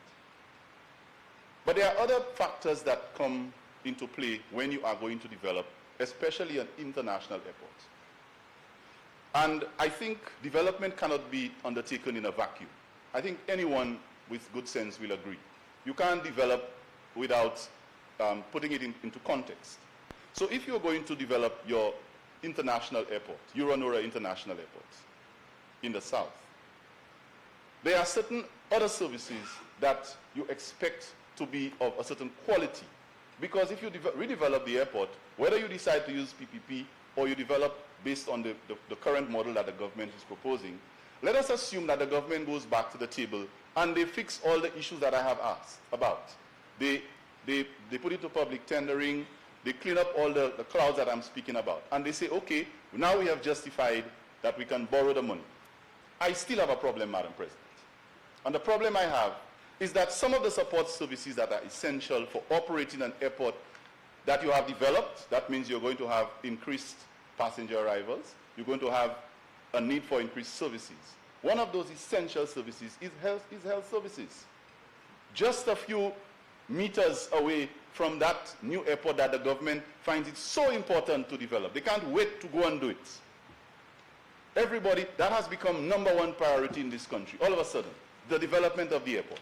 But there are other factors that come into play when you are going to develop, especially an international airport. And I think development cannot be undertaken in a vacuum. I think anyone with good sense will agree. You can't develop without putting it into context. So if you're going to develop your international airport, Uranora International Airport in the south, there are certain other services that you expect to be of a certain quality. Because if you redevelop the airport, whether you decide to use PPP or you develop based on the current model that the government is proposing, let us assume that the government goes back to the table and they fix all the issues that I have asked about. They put it to public tendering, they clean up all the clouds that I'm speaking about, and they say, okay, now we have justified that we can borrow the money. I still have a problem, Madam President. And the problem I have is that some of the support services that are essential for operating an airport that you have developed, that means you're going to have increased passenger arrivals, you're going to have a need for increased services. One of those essential services is health services. Just a few meters away from that new airport that the government finds it so important to develop. They can't wait to go and do it. Everybody, that has become #1 priority in this country, all of a sudden, the development of the airport.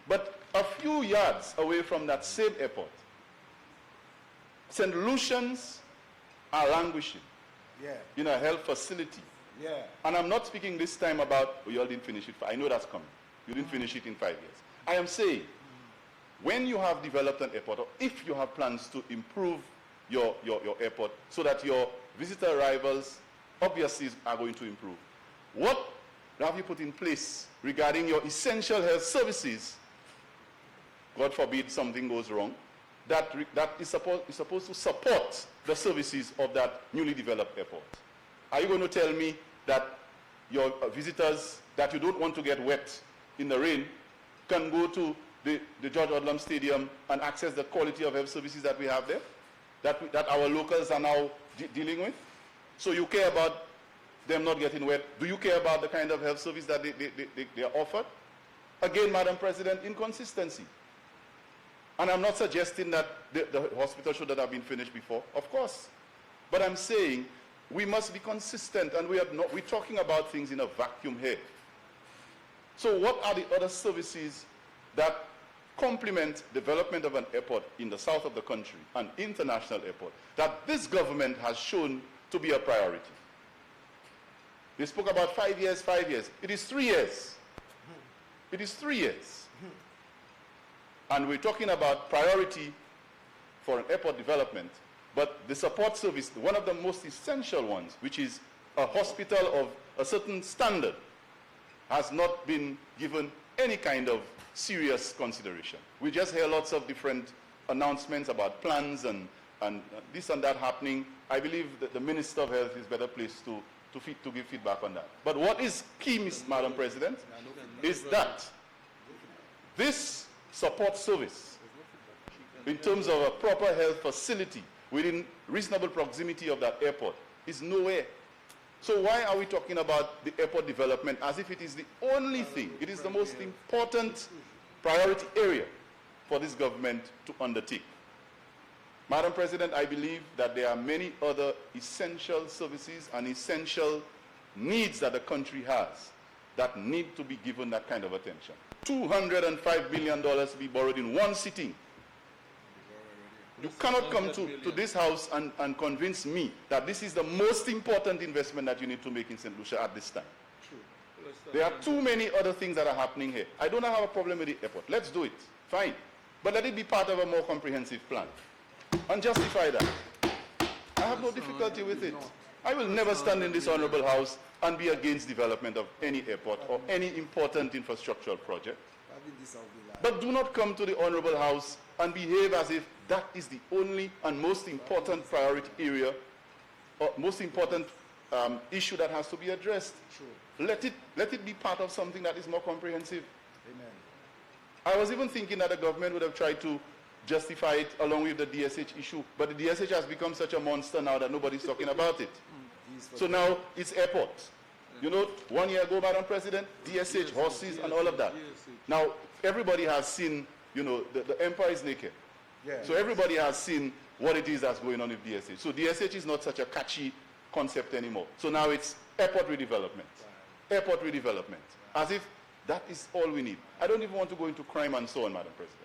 But a few yards away from that same airport, St. Lucians are languishing in a health facility. And I'm not speaking this time about, oh, you all didn't finish it. I know that's coming. You didn't finish it in 5 years. I am saying, when you have developed an airport, or if you have plans to improve your airport so that your visitor arrivals obviously are going to improve, what have you put in place regarding your essential health services? God forbid something goes wrong, that is supposed to support the services of that newly developed airport. Are you going to tell me that your visitors that you don't want to get wet in the rain can go to the George Odlum Stadium and access the quality of health services that we have there, that our locals are now dealing with? So you care about them not getting wet. Do you care about the kind of health service that they are offered? Again, Madam President, inconsistency. And I'm not suggesting that the hospital should have been finished before, of course. But I'm saying we must be consistent, and we're talking about things in a vacuum here. So what are the other services that complement development of an airport in the south of the country, an international airport, that this government has shown to be a priority? They spoke about 5 years, 5 years. It is 3 years. It is 3 years. And we're talking about priority for an airport development, but the support service, one of the most essential ones, which is a hospital of a certain standard, has not been given any kind of serious consideration. We just hear lots of different announcements about plans and this and that happening. I believe that the Minister of Health is better placed to give feedback on that. But what is key, Madam President, is that this support service, in terms of a proper health facility within reasonable proximity of that airport, is nowhere. So why are we talking about the airport development as if it is the only thing? It is the most important priority area for this government to undertake. Madam President, I believe that there are many other essential services and essential needs that the country has that need to be given that kind of attention. $205 billion to be borrowed in one sitting. You cannot come to this house and convince me that this is the most important investment that you need to make in St. Lucia at this time. There are too many other things that are happening here. I don't have a problem with the airport. Let's do it. Fine. But let it be part of a more comprehensive plan. And justify that. I have no difficulty with it. I will never stand in this honorable house and be against development of any airport or any important infrastructural project. But do not come to the honorable house and behave as if that is the only and most important priority area or most important issue that has to be addressed. Let it be part of something that is more comprehensive. Amen. I was even thinking that the government would have tried to justify it along with the DSH issue, but the DSH has become such a monster now that nobody's talking about it. So now it's airports. You know, 1 year ago, Madam President, DSH, horses, and all of that. Now, everybody has seen, you know, the empire is naked. So everybody has seen what it is that's going on with DSH. So DSH is not such a catchy concept anymore. So now it's airport redevelopment. Airport redevelopment. As if that is all we need. I don't even want to go into crime and so on, Madam President.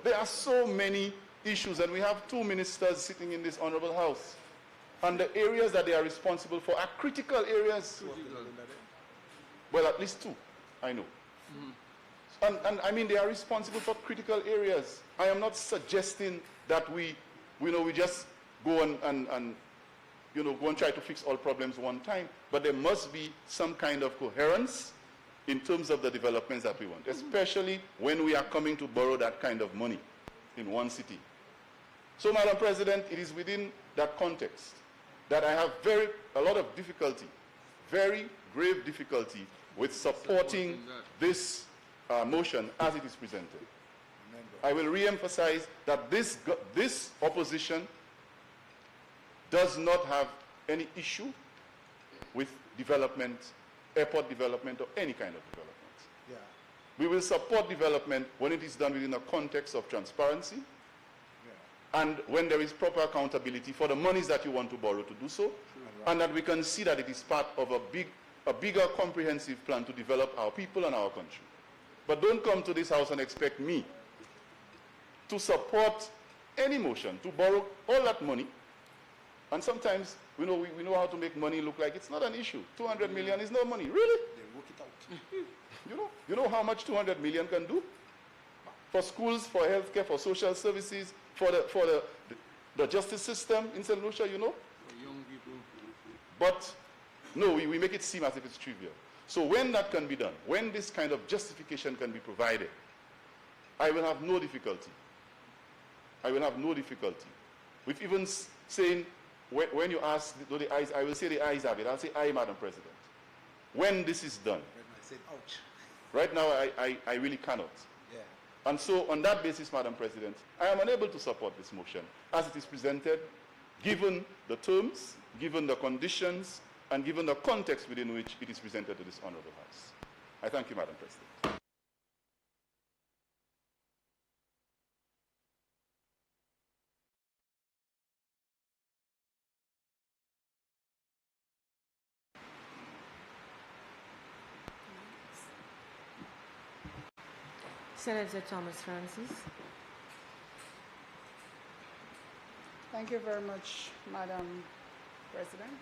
There are so many issues, and we have 2 ministers sitting in this honorable house. And the areas that they are responsible for are critical areas. Well, at least 2, I know. And I mean, they are responsible for critical areas. I am not suggesting that we just go and go and try to fix all problems one time, but there must be some kind of coherence in terms of the developments that we want, especially when we are coming to borrow that kind of money in one city. So, Madam President, it is within that context that I have a lot of difficulty, very grave difficulty with supporting this motion as it is presented. I will re-emphasize that this opposition does not have any issue with development, airport development, or any kind of development. We will support development when it is done within a context of transparency and when there is proper accountability for the monies that you want to borrow to do so, and that we can see that it is part of a bigger comprehensive plan to develop our people and our country. But don't come to this house and expect me to support any motion, to borrow all that money. And sometimes we know how to make money look like it's not an issue. 200 million is no money. Really? They work it out. You know how much 200 million can do? For schools, for healthcare, for social services, for the justice system in St. Lucia, you know? For young people. But no, we make it seem as if it's trivial. So when that can be done, when this kind of justification can be provided, I will have no difficulty. I will have no difficulty with even saying, when you ask, do the eyes, I will say the eyes have it. I'll say, aye, Madam President. When this is done. I said, ouch. Right now, I really cannot. Yeah. And so, on that basis, Madam President, I am unable to support this motion as it is presented, given the terms, given the conditions, and given the context within which it is presented to this Honorable House. I thank you, Madam President. Senator Thomas Francis. Thank you very much, Madam President.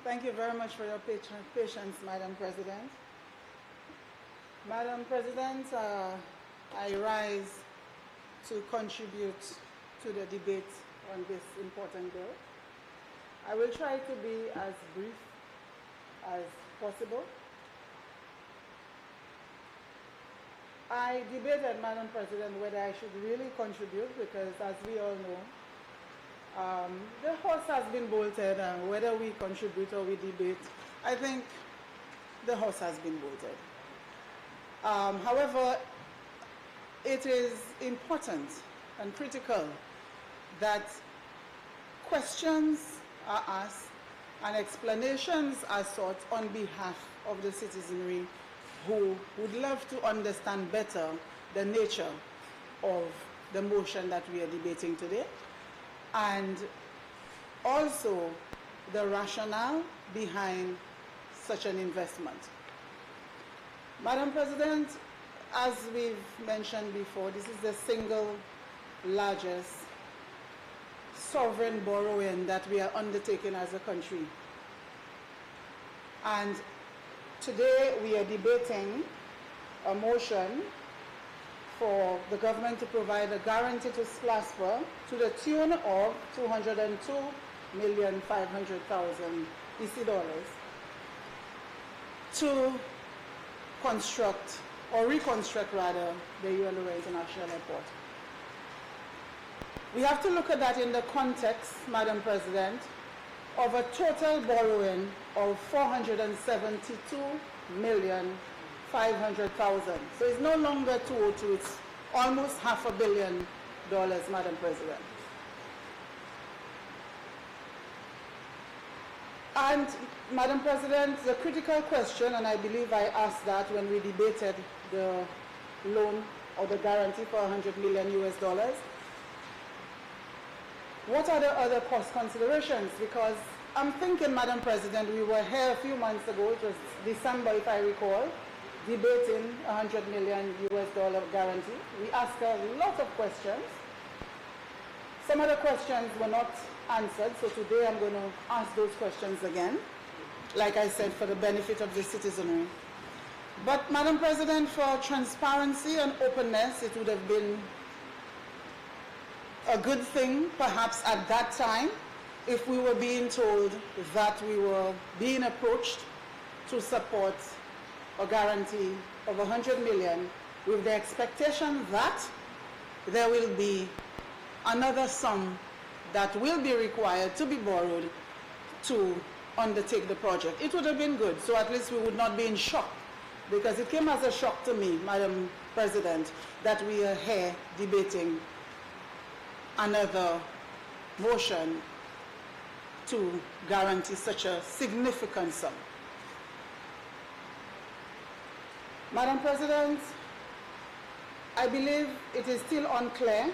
Thank you very much for your patience, Madam President. Madam President, I rise to contribute to the debate on this important bill. I will try to be as brief as possible. I debated, Madam President, whether I should really contribute because, as we all know, the horse has been bolted, and whether we contribute or we debate, I think the horse has been bolted. However, it is important and critical that questions are asked and explanations are sought on behalf of the citizenry who would love to understand better the nature of the motion that we are debating today, and also the rationale behind such an investment. Madam President, as we've mentioned before, this is the single largest sovereign borrowing that we are undertaking as a country. And today we are debating a motion for the government to provide a guarantee to SPLASPA to the tune of $202,500,000 EC dollars to construct, or reconstruct rather, the ULURA International Airport. We have to look at that in the context, Madam President, of a total borrowing of $472,500,000. So it's no longer 202, it's almost $500 million, Madam President. And, Madam President, the critical question, and I believe I asked that when we debated the loan or the guarantee for $100 million US, what are the other cost considerations? Because I'm thinking, Madam President, we were here a few months ago, it was December if I recall, debating $100 million US guarantee. We asked a lot of questions. Some of the questions were not answered, so today I'm going to ask those questions again, like I said, for the benefit of the citizenry. But, Madam President, for transparency and openness, it would have been a good thing, perhaps at that time, if we were being told that we were being approached to support a guarantee of 100 million with the expectation that there will be another sum that will be required to be borrowed to undertake the project. It would have been good, so at least we would not be in shock, because it came as a shock to me, Madam President, that we are here debating another motion to guarantee such a significant sum. Madam President, I believe it is still unclear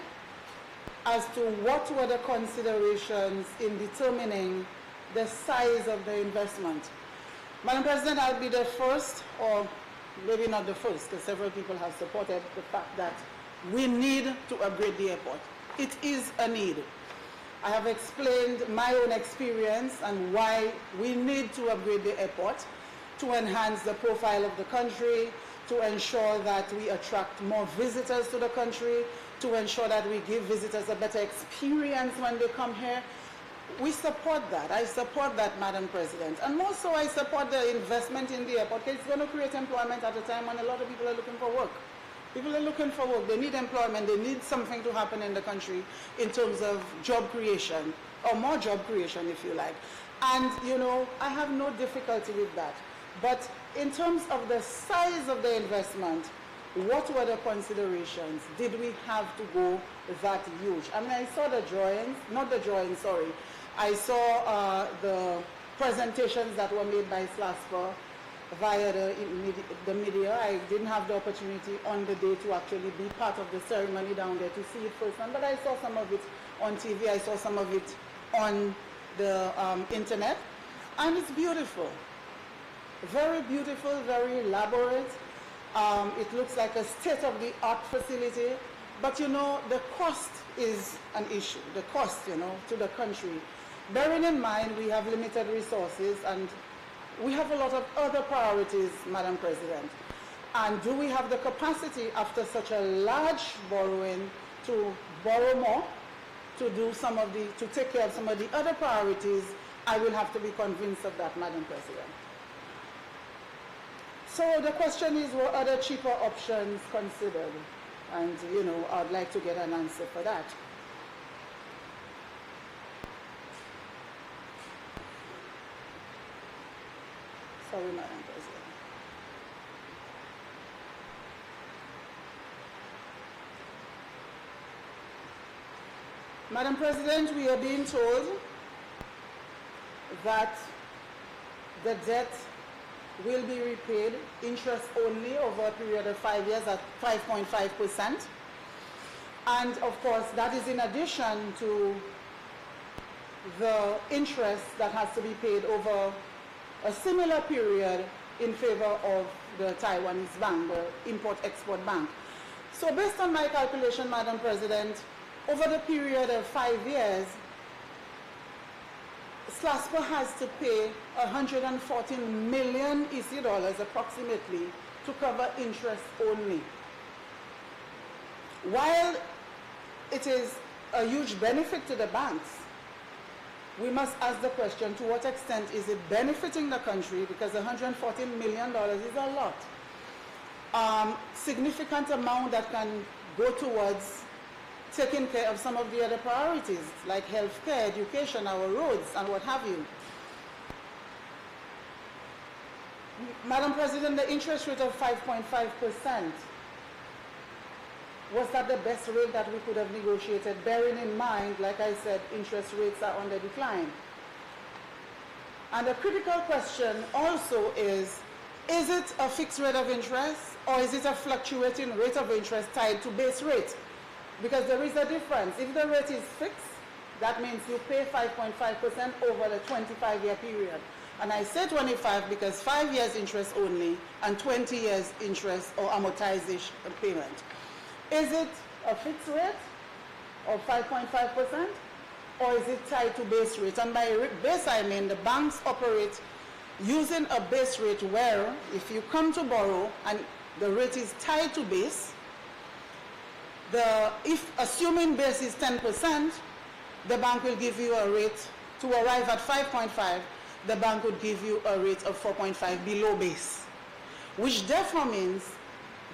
as to what were the considerations in determining the size of the investment. Madam President, I'll be the first, or maybe not the first, because several people have supported the fact that we need to upgrade the airport. It is a need. I have explained my own experience and why we need to upgrade the airport to enhance the profile of the country, to ensure that we attract more visitors to the country, to ensure that we give visitors a better experience when they come here. We support that. I support that, Madam President. And more so, I support the investment in the airport, because it's going to create employment at a time when a lot of people are looking for work. People are looking for work. They need employment. They need something to happen in the country in terms of job creation, or more job creation, if you like. And, you know, I have no difficulty with that. But in terms of the size of the investment, what were the considerations? Did we have to go that huge? I mean, I saw the drawings, not the drawings, sorry. I saw the presentations that were made by SLASPA via the media. I didn't have the opportunity on the day to actually be part of the ceremony down there to see it firsthand, but I saw some of it on TV, I saw some of it on the internet, and it's beautiful. Very beautiful, very elaborate. It looks like a state-of-the-art facility, but you know, the cost is an issue, the cost, you know, to the country. Bearing in mind we have limited resources and we have a lot of other priorities, Madam President. And do we have the capacity after such a large borrowing to borrow more, to do some of the, to take care of some of the other priorities? I will have to be convinced of that, Madam President. So the question is, were other cheaper options considered? And, you know, I'd like to get an answer for that. Sorry, Madam President. Madam President, we are being told that the debt will be repaid interest only over a period of 5 years at 5.5%. And of course, that is in addition to the interest that has to be paid over a similar period in favor of the Taiwanese bank, the Import-Export Bank. So based on my calculation, Madam President, over the period of 5 years, SLASPA has to pay 114 million EC dollars approximately to cover interest only. While it is a huge benefit to the banks, we must ask the question, to what extent is it benefiting the country? Because $114 million is a lot. Significant amount that can go towards taking care of some of the other priorities, like healthcare, education, our roads, and what have you. Madam President, the interest rate of 5.5%, was that the best rate that we could have negotiated, bearing in mind, like I said, interest rates are on the decline? And a critical question also is it a fixed rate of interest, or is it a fluctuating rate of interest tied to base rate? Because there is a difference. If the rate is fixed, that means you pay 5.5% over the 25-year period. And I say 25 because 5 years interest only and 20 years interest or amortization payment. Is it a fixed rate of 5.5%, or is it tied to base rate? And by base, I mean the banks operate using a base rate where if you come to borrow and the rate is tied to base, if assuming base is 10%, the bank will give you a rate to arrive at 5.5, the bank would give you a rate of 4.5 below base, which therefore means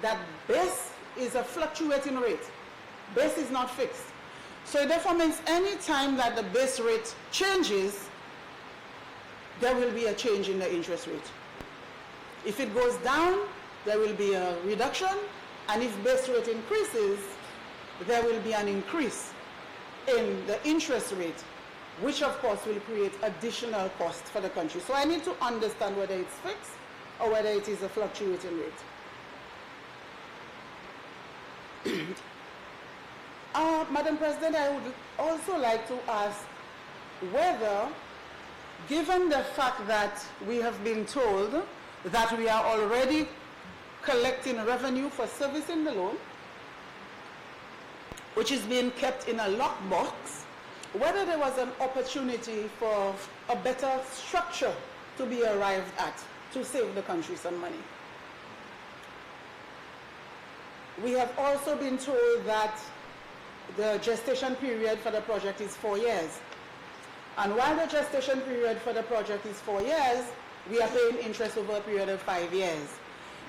that base is a fluctuating rate. Base is not fixed. So it therefore means any time that the base rate changes, there will be a change in the interest rate. If it goes down, there will be a reduction, and if base rate increases, there will be an increase in the interest rate, which of course will create additional cost for the country. So I need to understand whether it's fixed or whether it is a fluctuating rate. Madam President, I would also like to ask whether, given the fact that we have been told that we are already collecting revenue for servicing the loan, which is being kept in a lockbox, whether there was an opportunity for a better structure to be arrived at to save the country some money. We have also been told that the gestation period for the project is 4 years. And while the gestation period for the project is 4 years, we are paying interest over a period of 5 years.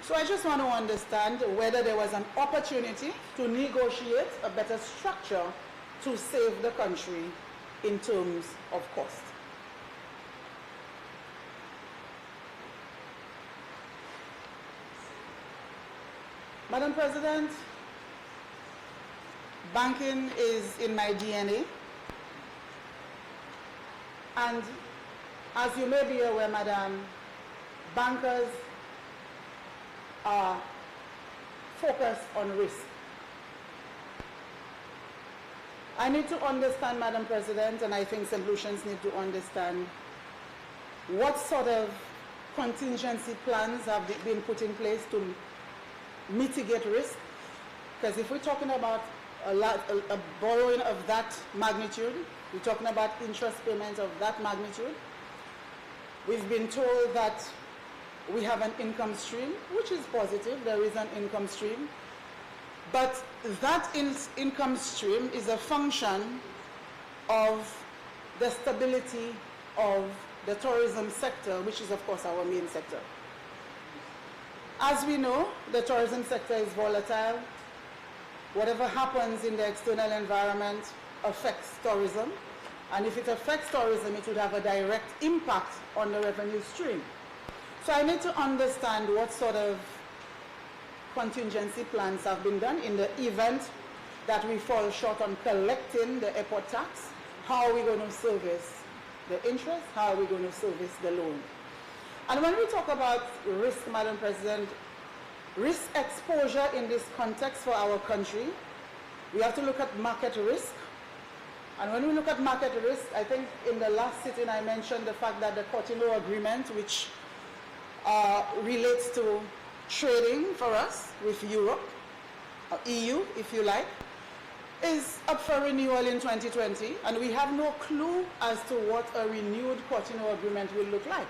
So I just want to understand whether there was an opportunity to negotiate a better structure to save the country in terms of cost. Madam President, banking is in my DNA. And as you may be aware, Madam, bankers are focused on risk. I need to understand, Madam President, and I think St. Lucians need to understand what sort of contingency plans have been put in place to mitigate risk. Because if we're talking about a borrowing of that magnitude, we're talking about interest payments of that magnitude. We've been told that we have an income stream, which is positive. There is an income stream. But that income stream is a function of the stability of the tourism sector, which is, of course, our main sector. As we know, the tourism sector is volatile. Whatever happens in the external environment affects tourism. And if it affects tourism, it would have a direct impact on the revenue stream. So I need to understand what sort of contingency plans have been done in the event that we fall short on collecting the airport tax. How are we going to service the interest? How are we going to service the loan? And when we talk about risk, Madam President, risk exposure in this context for our country, we have to look at market risk. And when we look at market risk, I think in the last sitting I mentioned the fact that the Cotonou Agreement, which relates to trading for us with Europe, or EU if you like, is up for renewal in 2020, and we have no clue as to what a renewed Cotonou Agreement will look like.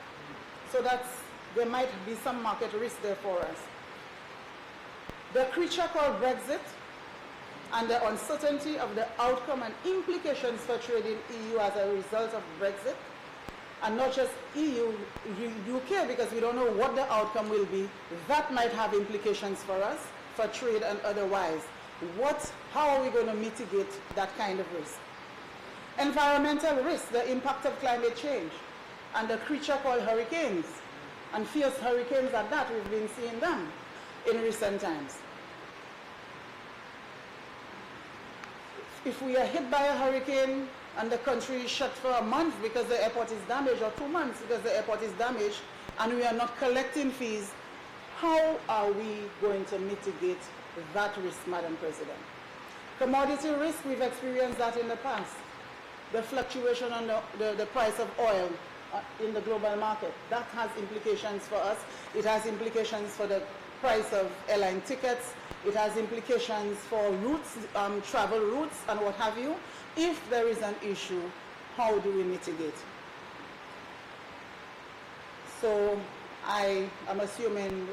So there might be some market risk there for us. The creature called Brexit and the uncertainty of the outcome and implications for trade in EU as a result of Brexit, and not just EU, UK, because we don't know what the outcome will be, that might have implications for us, for trade and otherwise. How are we going to mitigate that kind of risk? Environmental risk, the impact of climate change, and the creature called hurricanes, and fierce hurricanes at that, we've been seeing them in recent times. If we are hit by a hurricane and the country is shut for a month because the airport is damaged, or 2 months because the airport is damaged, and we are not collecting fees, how are we going to mitigate that risk, Madam President? Commodity risk, we've experienced that in the past. The fluctuation on the price of oil in the global market, that has implications for us. It has implications for the price of airline tickets. It has implications for routes, travel routes, and what have you. If there is an issue, how do we mitigate? So I am assuming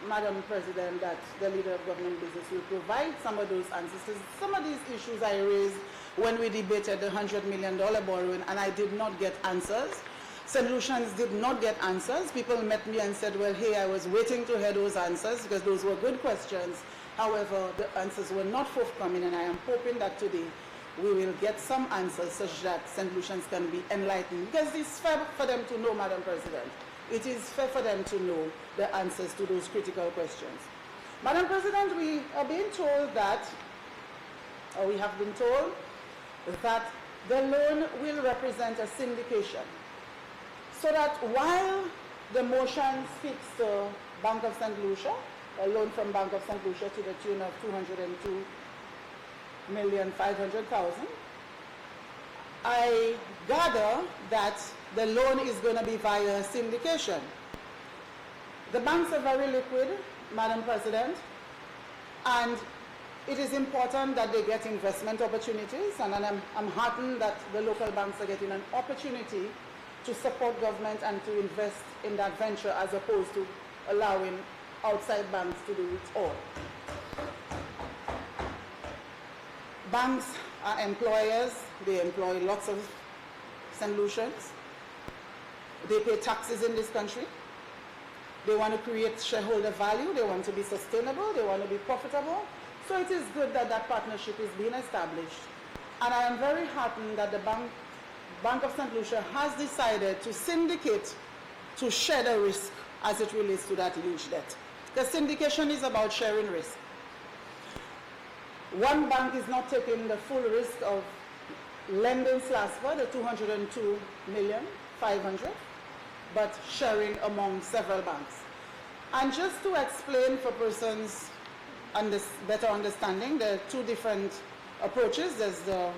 Madam President, that the leader of government business will provide some of those answers. 'Cause some of these issues I raised when we debated the $100 million borrowing, and I did not get answers. St. Lucians did not get answers. People met me and said, well, hey, I was waiting to hear those answers because those were good questions. However, the answers were not forthcoming, and I am hoping that today we will get some answers such that St. Lucians can be enlightened. Because it's fair for them to know, Madam President. It is fair for them to know the answers to those critical questions. Madam President, we are being told that, or we have been told, that the loan will represent a syndication. So that while the motion speaks to Bank of St. Lucia, a loan from Bank of St. Lucia to the tune of $202,500,000, I gather that the loan is going to be via syndication. The banks are very liquid, Madam President, and it is important that they get investment opportunities, and I'm heartened that the local banks are getting an opportunity to support government and to invest in that venture as opposed to allowing outside banks to do it all. Banks are employers. They employ lots of St. Lucians. They pay taxes in this country. They want to create shareholder value. They want to be sustainable. They want to be profitable. So it is good that that partnership is being established. And I am very heartened that the Bank of St. Lucia has decided to syndicate to share the risk as it relates to that huge debt. Because syndication is about sharing risk. One bank is not taking the full risk of lending SLASFA, the $202,500,000, but sharing among several banks. And just to explain for persons better understanding, there are two different approaches. There's the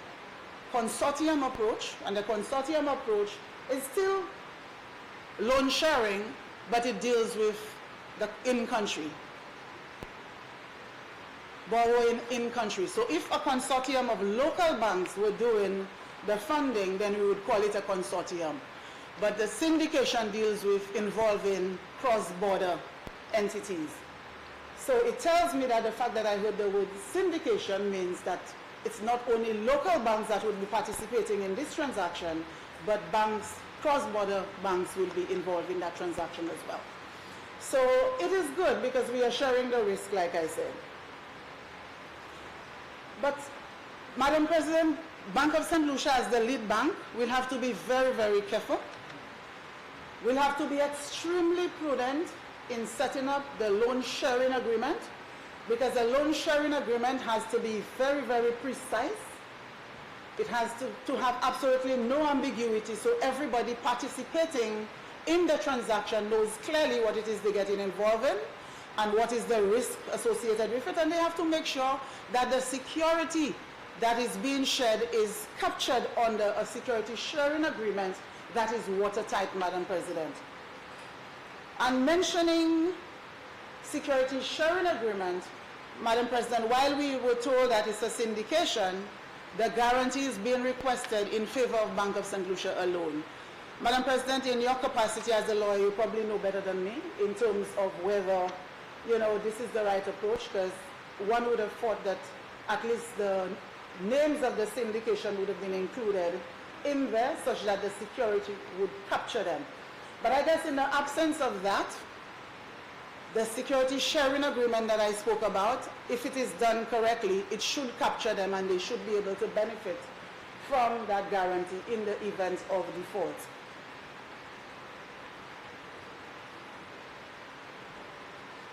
consortium approach, and the consortium approach is still loan sharing, but it deals with the in-country, borrowing in-country. So if a consortium of local banks were doing the funding, then we would call it a consortium. But the syndication deals with involving cross-border entities. So it tells me that the fact that I heard the word syndication means that it's not only local banks that will be participating in this transaction, but banks, cross-border banks will be involved in that transaction as well. So it is good because we are sharing the risk, like I said. But, Madam President, Bank of St. Lucia as the lead bank will have to be very, very careful. We'll have to be extremely prudent in setting up the loan sharing agreement, because the loan sharing agreement has to be very, very precise. It has to have absolutely no ambiguity, so everybody participating in the transaction knows clearly what it is they're getting involved in and what is the risk associated with it, and they have to make sure that the security that is being shared is captured under a security sharing agreement that is watertight, Madam President. And mentioning security sharing agreement, Madam President, while we were told that it's a syndication, the guarantee is being requested in favor of Bank of St. Lucia alone. Madam President, in your capacity as a lawyer, you probably know better than me in terms of whether, this is the right approach, because one would have thought that at least the names of the syndication would have been included in there such that the security would capture them. But I guess in the absence of that, the security sharing agreement that I spoke about, if it is done correctly, it should capture them and they should be able to benefit from that guarantee in the event of default.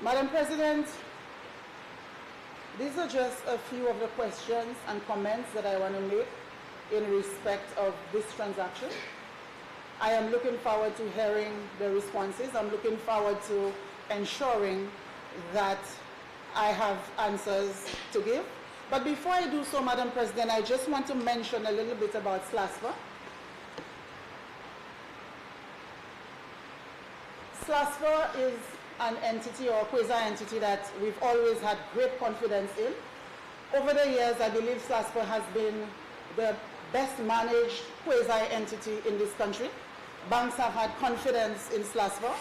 Madam President, these are just a few of the questions and comments that I want to make in respect of this transaction. I am looking forward to hearing the responses. I'm looking forward to ensuring that I have answers to give. But before I do so, Madam President, I just want to mention a little bit about SLASFA. SLASFA is an entity or quasi-entity that we've always had great confidence in. Over the years, I believe SLASFA has been the best managed quasi-entity in this country. Banks have had confidence in SLASFA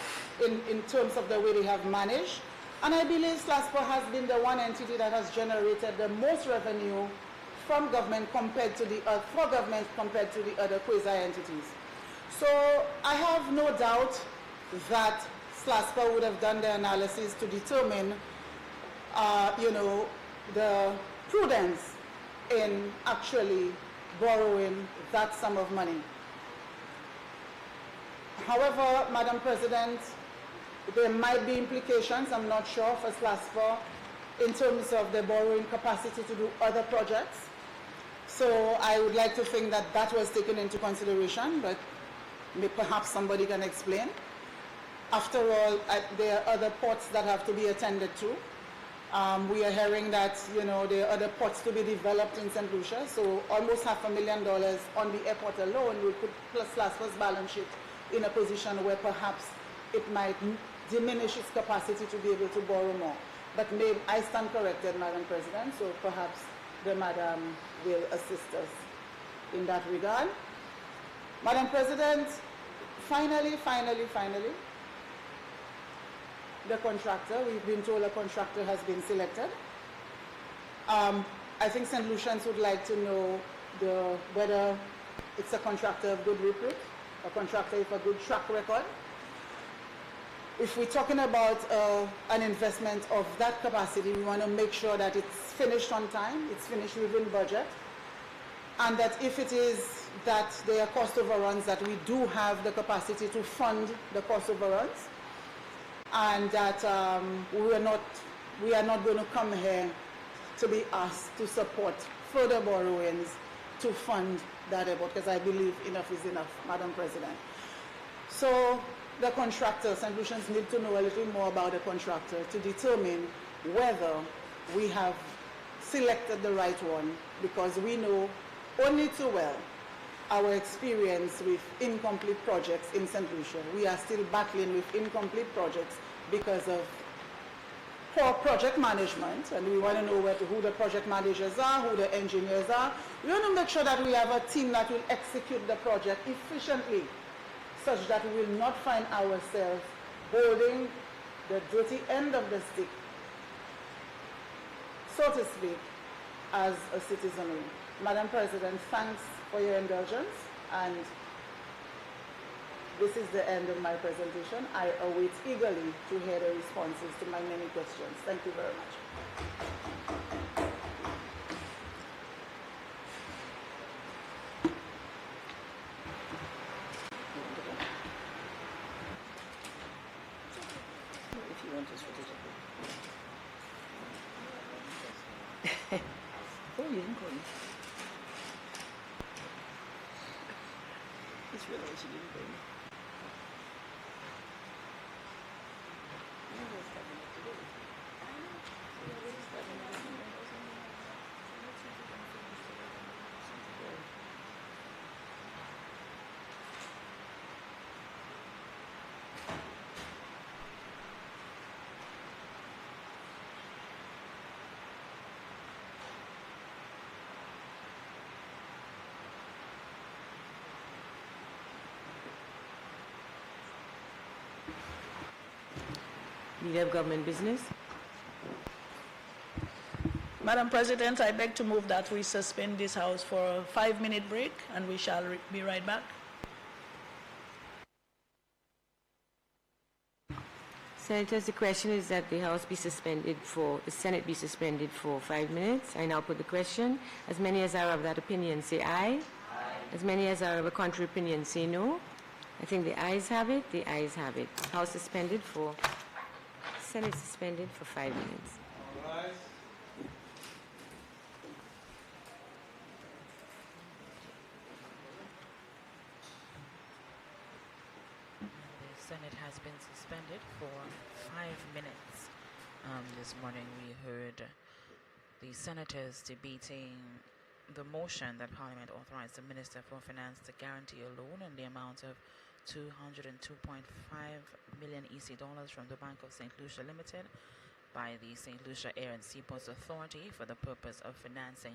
in terms of the way they have managed. And I believe SLASPO has been the one entity that has generated the most revenue from government compared to the for government compared to the other quasi entities. So I have no doubt that SLASPO would have done the analysis to determine, the prudence in actually borrowing that sum of money. However, Madam President, there might be implications, I'm not sure, for SLASPO in terms of the borrowing capacity to do other projects. So I would like to think that that was taken into consideration, but perhaps somebody can explain. After all, there are other ports that have to be attended to. We are hearing that, there are other ports to be developed in St. Lucia, so almost $500,000 on the airport alone will put SLASPO's balance sheet in a position where perhaps it might diminish its capacity to be able to borrow more. But I stand corrected, Madam President, so perhaps the Madam will assist us in that regard. Madam President, finally, the contractor, we've been told a contractor has been selected. I think St. Lucians would like to know whether it's a contractor of good repute, a contractor with a good track record. If we're talking about an investment of that capacity, we want to make sure that it's finished on time, it's finished within budget, and that if it is that there are cost overruns, that we do have the capacity to fund the cost overruns, and that we are not going to come here to be asked to support further borrowings to fund that airport, because I believe enough is enough, Madam President. So the contractor, St. Lucians need to know a little more about the contractor to determine whether we have selected the right one, because we know only too well our experience with incomplete projects in St. Lucia. We are still battling with incomplete projects because of poor project management, and we want to know who the project managers are, who the engineers are. We want to make sure that we have a team that will execute the project efficiently, such that we will not find ourselves holding the dirty end of the stick, so to speak, as a citizenry. Madam President, thanks for your indulgence, and this is the end of my presentation. I await eagerly to hear the responses to my many questions. Thank you very much. If you want to strategically. Oh, you didn't call me. It's really what you didn't call me. Leader of Government Business. Madam President, I beg to move that we suspend this House for a 5-minute break, and we shall be right back. Senators, the question is that the Senate be suspended for 5 minutes. I now put the question. As many as are of that opinion say aye. Aye. As many as are of a contrary opinion say no. I think the ayes have it. The ayes have it. Senate suspended for 5 minutes. All right. The Senate has been suspended for 5 minutes. This morning we heard the senators debating the motion that Parliament authorized the Minister for Finance to guarantee a loan in the amount of $202.5 million EC dollars from the Bank of St. Lucia Limited by the St. Lucia Air and Seaports Authority for the purpose of financing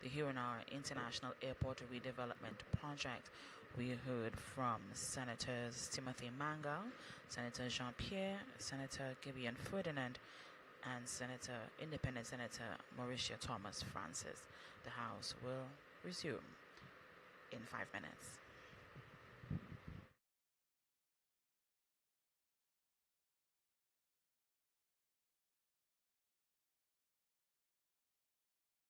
the Huronar International Airport redevelopment project. We heard from Senators Timothy Mangal, Senator Jean-Pierre, Senator Gibeon Ferdinand, and Independent Senator Mauricia Thomas Francis. The House will resume in 5 minutes.